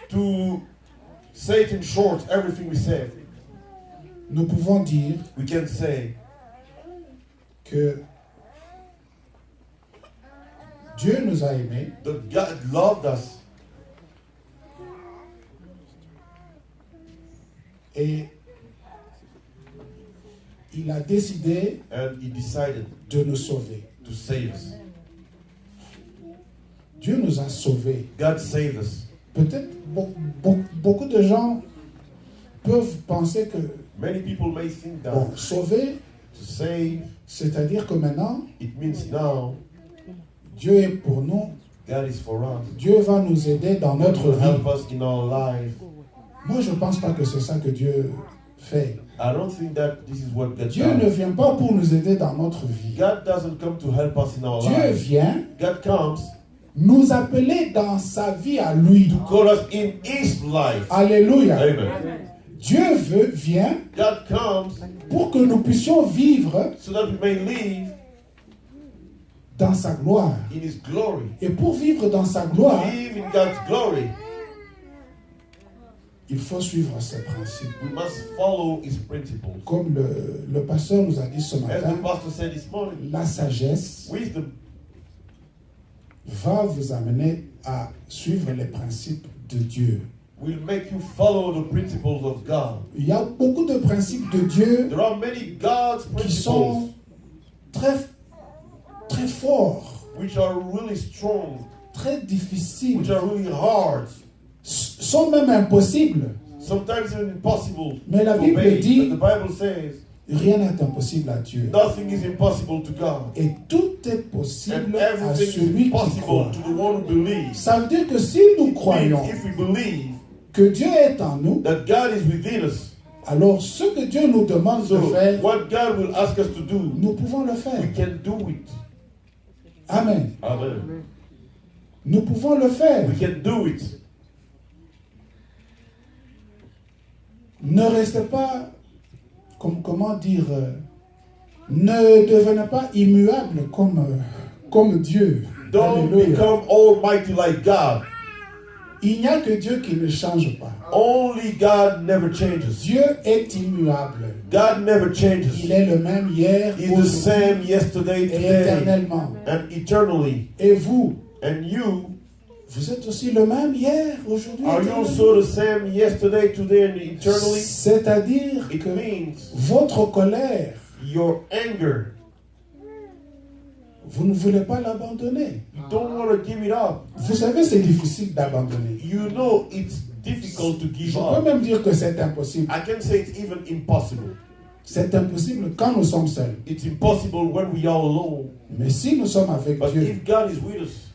To say it in short, everything we said, nous pouvons dire we can say que Dieu nous a aimés that God loved us et il a décidé and He decided de nous sauver. to save us. Dieu nous a sauvés. God saved us. Peut-être beaucoup de gens peuvent penser que, Many people may think that bon, sauver, to save, c'est-à-dire que maintenant, it means now Dieu est pour nous, God is for us. Dieu va nous aider dans God notre will help vie. us in our life. Moi, je ne pense pas que c'est ça que Dieu fait. I don't think that this is what God Dieu ne does. vient pas pour nous aider dans notre vie. God doesn't come to help us in our Dieu life. vient God comes nous appeler dans sa vie à lui. to call us in His life. Alléluia. Amen. Dieu vient God comes pour que nous puissions vivre so that we may live dans sa gloire. in His glory. Et pour vivre dans sa gloire, Live in God's glory. Il faut suivre ses principes. We must follow his principles. Comme le pasteur nous a dit ce As matin, the pastor said this morning, la sagesse wisdom va vous amener à suivre les principes de Dieu. will make you follow the principles of God. Il y a beaucoup de principes de Dieu There are many God's qui principles sont très forts, which are really strong, très difficiles, which are really hard, sont même impossibles. sometimes even impossible Mais la to Bible obey. dit- But the Bible says Rien n'est impossible à Dieu. nothing is impossible to God. Et tout est And possible à everything celui is qui possible croit. to the one who believes. Ça veut dire que si nous croyons If we believe que Dieu est en nous, that God is within us, alors ce que Dieu nous demande de so faire, what God will ask us to do, nous pouvons le faire. we can do it. Amen. Amen. Nous pouvons le faire. We can do it. Ne restez pas, comment dire, ne devenez pas immuable comme Dieu. Don't Alléluia. become almighty like God. Il n'y a que Dieu qui ne change pas. Only God never changes. Dieu est immuable. God never changes. Il est le même hier, He's the aujourd'hui same yesterday, et today, éternellement. and eternally. Et vous, And you, vous êtes aussi le même hier, aujourd'hui. are you éternellement. also the same yesterday, today, and eternally? C'est-à-dire It que means votre colère, your anger, vous ne voulez pas l'abandonner. you don't want to give it up. Vous savez, c'est difficile d'abandonner. You know it's difficult to give Je peux up. même dire que c'est impossible. I can say it's even impossible. C'est impossible quand nous sommes seuls. It's impossible when we are alone. Mais si nous sommes avec But Dieu, if God is with us,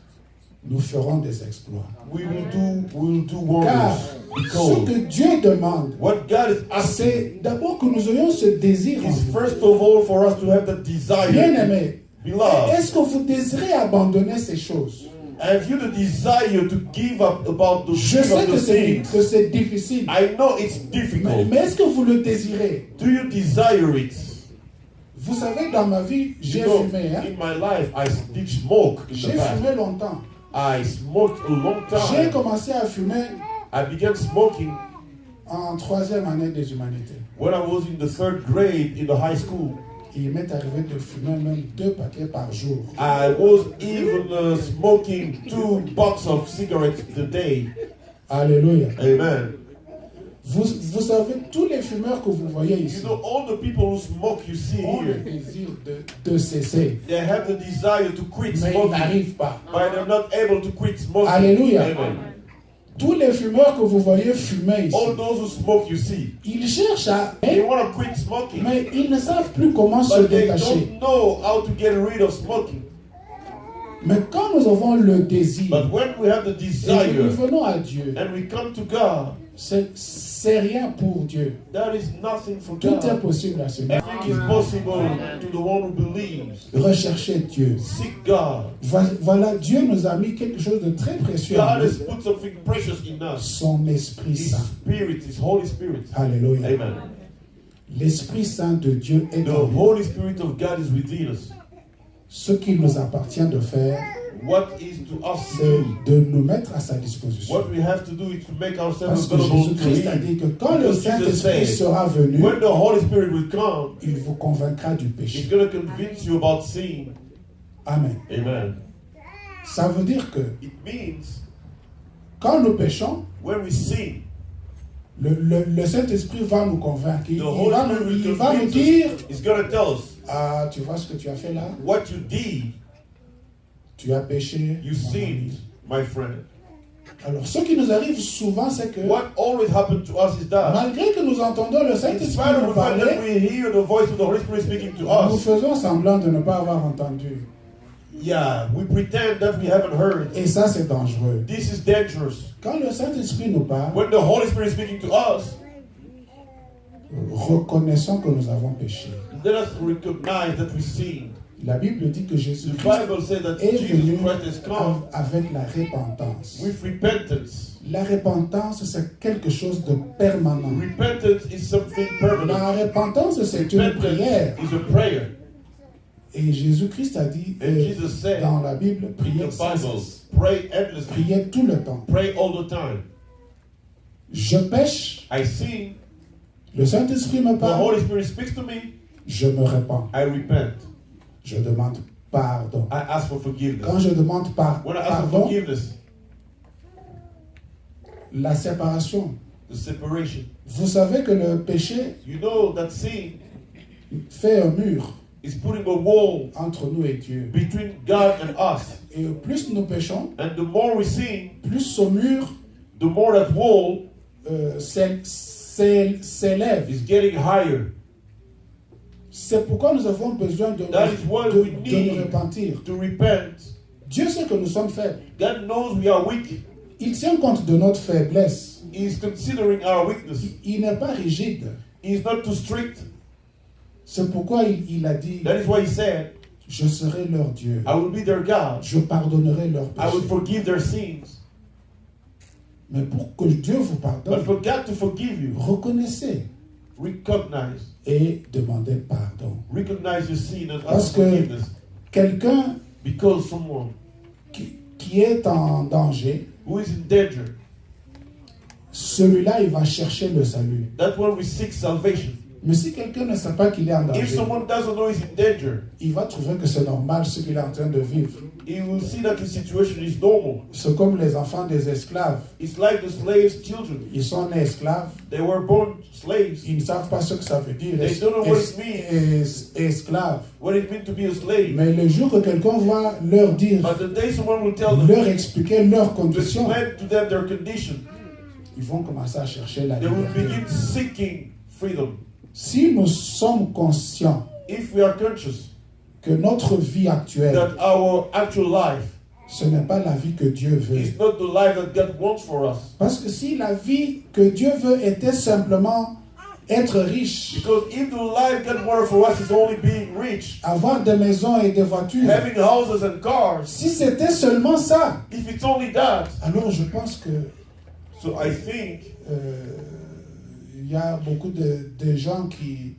nous ferons des exploits. we will do Car wonders. ce Because que Dieu demande, what God is asking c'est d'abord que nous ayons ce désir en is nous. first of all for us to have the desire. Bien-aimé, Beloved, est-ce que vous désirez abandonner ces choses? have you the desire to give up about the Je give sais up que the c'est things? difficile. I know it's Mais difficult. est-ce que vous le désirez? Do you desire it? Vous savez, dans ma vie, j'ai You know, fumé. Hein? in my life, I did smoke in J'ai the past. fumé longtemps. I smoked a long J'ai time. commencé à fumer I began smoking en 3e année des humanités. when I was in the 3rd grade in the high school. Il m'est arrivé de fumer même 2 paquets par jour. I was even smoking 2 boxes of cigarettes a day. Alléluia. Amen. Vous savez, tous les fumeurs que vous voyez You ici know, all the people who smoke you see ont le here, désir de cesser. they have the desire to quit Mais ils smoking, n'arrivent pas. but they're not able to quit smoking. Alléluia. Amen. Tous les fumeurs que vous voyez fumer ici, All those who smoke you see, ils cherchent à... they want to quit smoking, Mais ils ne savent plus comment se but they détacher. don't know how to get rid of smoking. Mais quand nous avons le désir But when we have the et que nous desire venons à Dieu, and we come to God, c'est rien pour Dieu. that is nothing for Tout est God. possible à celui Everything is possible to the one who believes. Recherchez Dieu. Seek God. Voilà, Dieu nous a mis quelque chose de très précieux en God has nous. put something precious in us. Son Esprit His Saint. Spirit, His Holy Spirit. Alléluia. Amen. L'Esprit Saint de Dieu est The en nous. Holy Spirit of God is within us. Ce qu'il nous appartient de faire, What is to us to c'est do? de nous mettre à sa disposition. What we have to do is to make Parce ourselves que available to Jésus-Christ a Him. dit que quand le Because Jesus Saint-Esprit said, sera venu, when the Holy Spirit will come, il vous convaincra du He's péché. going to convince you about sin. Amen. Amen. Ça veut dire que It means quand nous péchons, when we sin, le Saint-Esprit va nous convaincre. the Holy Spirit will Il va nous convince dire, us. He's going to tell us ah, tu vois ce que tu as fait là? what you did. Tu as péché. You mon sinned, ami. my friend. Alors, ce qui nous arrive souvent, c'est que What always happens to us is that, malgré que nous entendons le in Saint-Esprit spite of nous the fact that parler, we hear the voice of the Holy Spirit speaking to nous us, faisons semblant de ne pas avoir entendu. yeah, we pretend that we haven't heard. Et ça, c'est dangereux. This is dangerous. Quand le Saint-Esprit nous parle, When the Holy Spirit is speaking to us, reconnaissons que nous avons péché. let us recognize that we sinned. La Bible dit que The Jésus-Christ Bible says that est Jesus venu Christ has come avec la repentance. with repentance. La repentance, c'est quelque chose de permanent. Repentance is something permanent. La repentance, c'est une prière. Repentance is a prayer. Et Jésus-Christ a dit And Jesus said dans la Bible, in priez the sans Bible, cesse. pray endlessly. Priez tout le temps. Pray all the time. Je pêche, I sin, le Saint-Esprit me the parle, Holy Spirit speaks to me, je me répands. I repent. Je demande pardon. I ask for forgiveness. Quand je demande When I ask for pardon, forgiveness, la séparation. the separation. Vous savez que le péché You know that sin fait un mur is putting a wall entre nous et Dieu. between God and us. Et plus nous péchons, And the more we sin, plus ce mur the more that wall s'élève. is getting higher. C'est pourquoi nous avons besoin de That is why we nous need repentir. to repent. Dieu sait que nous sommes faibles. God knows we are weak. Il tient compte de notre faiblesse. He is considering our weakness. Il n'est pas rigide. He is not too strict. C'est pourquoi il a dit, That is why he said, je serai leur Dieu. I will be their God. Je pardonnerai leurs I will péchés. forgive their sins. Mais pour que Dieu vous But pardonne, for God to forgive you, reconnaissez recognize. et demandez pardon. Recognize your sin and Parce ask que forgiveness. quelqu'un Because someone qui est en danger, who is in danger, celui-là, il va chercher le salut. that one we seek salvation. Mais si quelqu'un ne sait pas qu'il est en If danger, someone doesn't know he's in danger, il va trouver que c'est normal ce qu'il est en train de vivre. he will see that the situation is normal. C'est comme les enfants des esclaves. It's like the slaves' children. Ils sont nés esclaves. They were born slaves. Ils ne savent pas ce que ça veut dire. They don't know what it means. Esclave. What it means to be a slave. Mais le jour que quelqu'un va leur dire, But the day someone will tell them, leur expliquer leurs to conditions, explain to them their condition, ils vont commencer à chercher la they will liberté. begin seeking freedom. Si nous sommes conscients If we are conscious que notre vie actuelle, that our actual life ce n'est pas la vie que Dieu veut. is not the life that God wants for us. Parce que si la vie que Dieu veut était simplement être riche, Because if the life God wanted for us is only being rich, avoir des maisons et des voitures, having houses and cars, si c'était seulement ça, if it's only that, alors je pense que so I think il y a beaucoup de gens qui...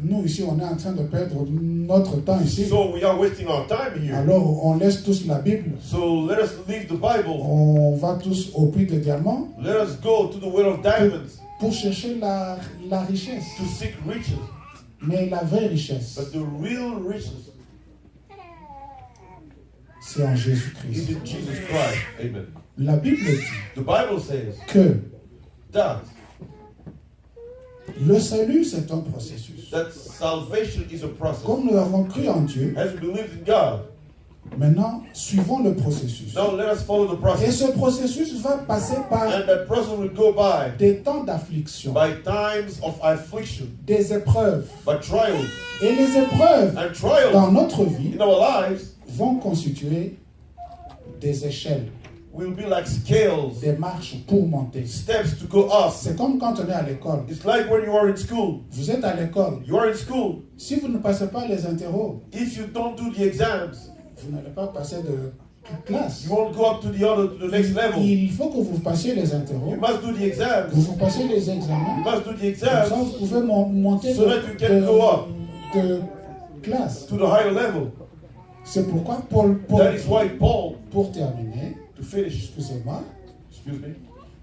nous ici, on est en train de perdre notre temps ici. so we are wasting our time here. Alors, on laisse tous la Bible. So let us leave the Bible. On va tous au puits de diamants Let us go to the well of diamonds pour chercher la richesse. to seek riches. Mais la vraie richesse, But the real riches c'est en is Jésus-Christ. in Jesus Christ. Amen. La Bible dit The Bible says que that le salut, c'est un processus. salvation is a process. Comme nous avons cru en Dieu, As we believed in God, maintenant, suivons le processus. now let us follow the Et process. ce processus va passer par And that process will go by des temps d'affliction, times of affliction, des épreuves. by trials. Et les épreuves And trials dans notre vie in our lives vont constituer des échelles, will be like scales, des marches pour monter. steps to go up. C'est comme quand on est à l'école. It's like when you are in school. Vous êtes à l'école. You are in school. Si vous ne passez pas les interros, If you don't do the exams, vous n'allez pas passer de classe. you won't go up to the next level. Il faut que vous passiez les interros, You must do the que exams. vous passiez les You examens. must do the Comme ça, exams vous pouvez monter So that you can go up. de classe. to the higher level. C'est pourquoi Paul, That is why Paul, pour terminer, to finish, excusez-moi, excuse me,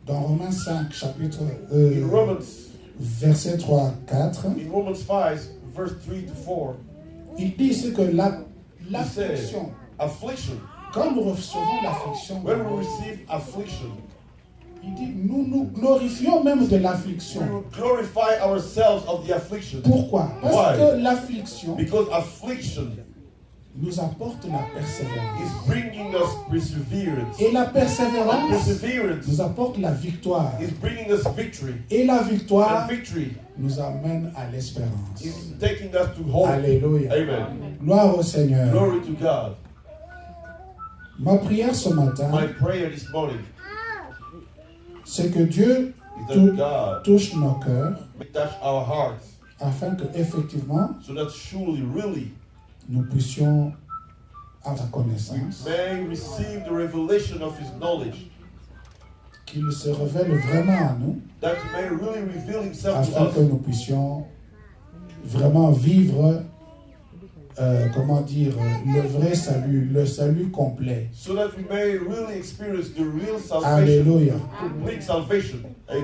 dans Romains 5, chapitre in Romans, verset 3 à 4, in Romans 5, verse 3 to 4, il dit ici que he said, l'affliction, affliction. quand nous recevons l'affliction, When we receive affliction, il dit nous nous glorifions même de we l'affliction. will glorify ourselves of the affliction. Pourquoi? Parce Why? que l'affliction Because affliction nous apporte la persévérance. is bringing us perseverance. Et la And persévérance perseverance nous apporte la victoire. is bringing us victory. Et la victoire And victory nous amène à l'espérance. is taking us to hope. Alléluia. Amen. Gloire au Seigneur. Glory to God. Ma prière ce matin, My prayer this morning c'est que Dieu is that God touche nos cœurs may touch our hearts afin que effectivement so that surely, really, nous puissions avoir sa connaissance, may receive the revelation of His knowledge, qu'il se révèle vraiment à nous, that He may really reveal Himself to afin que us, nous puissions vraiment vivre comment dire, le vrai salut, le salut complet. So that we may really experience the real salvation, Alléluia. complete salvation. Amen.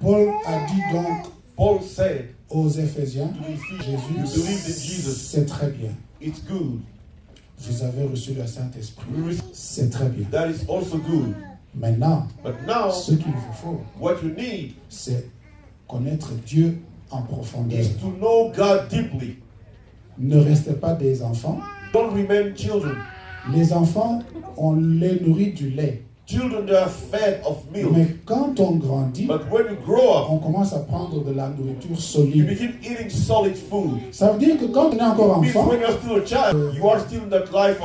Paul a dit donc Paul said aux Éphésiens, to the Ephesians, you Jésus, believed in Jesus, c'est très bien. it's good. Vous avez reçu le Saint-Esprit, We receive- c'est très bien. That is also good. Maintenant, But now, ce qu'il vous faut, what you need c'est connaître Dieu en profondeur. is to know God deeply. Ne restez pas des enfants. Don't remain children. Les enfants, on les nourrit du lait. Children, they are fed of milk. Mais quand on grandit, But when you grow up, on commence à prendre de la nourriture you solide. begin eating solid food. Ça veut dire que quand on est encore Means enfant, when you're still a child, you are still in that life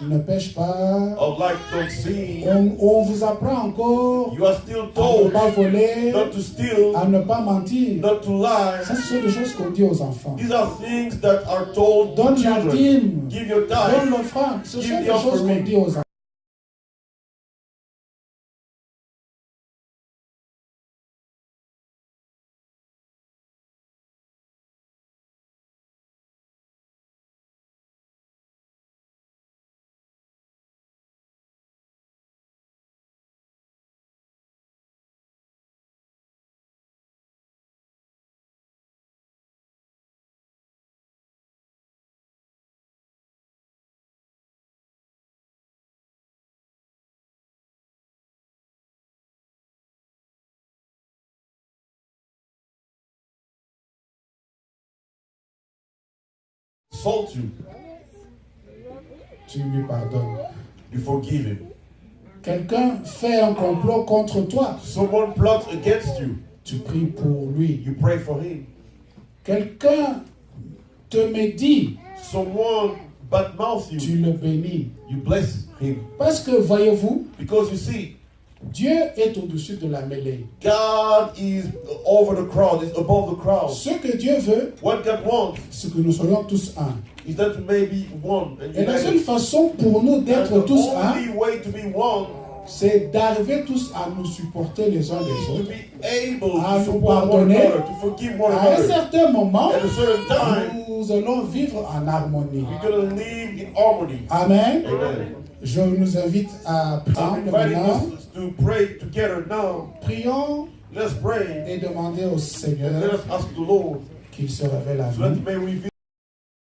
ne pêche pas. of like don't see. On vous apprend encore You are still à ne told pas voler, not to steal, à ne pas mentir. not to lie. Ça, ce sont des choses qu'on dit aux enfants. These are things that are told to Donne la children. dîme, Give your donne tithe. l'offrande. Ce Give sont the des choses qu'on offering. dit aux enfants. Salt you. Tu lui pardonnes. You forgive him. Quelqu'un fait un complot contre toi. Someone plots against you. Tu pries pour lui. You pray for him. Quelqu'un te médit. Someone badmouth you. Tu le bénis. You bless him. Parce que, voyez-vous, Because you see, Dieu est au-dessus de la mêlée. God is over the crowd, is above the crowd. Ce que Dieu veut, What God wants c'est que nous soyons tous un. is that you may be one. And Et la seule united. façon pour nous And d'être the tous un, only way to be one, c'est d'arriver tous à nous supporter les uns is les to autres. be able À to nous support one pardonner. another, to forgive one À un another. certain moment, At a certain time, nous allons vivre en harmonie. we're going to live in harmony. Amen. Amen. Je nous invite à I'm prier inviting maintenant. us to pray together now. Prions Let's pray et demander au and let Seigneur us ask the Lord qu'il se révèle à so that nous. He may reveal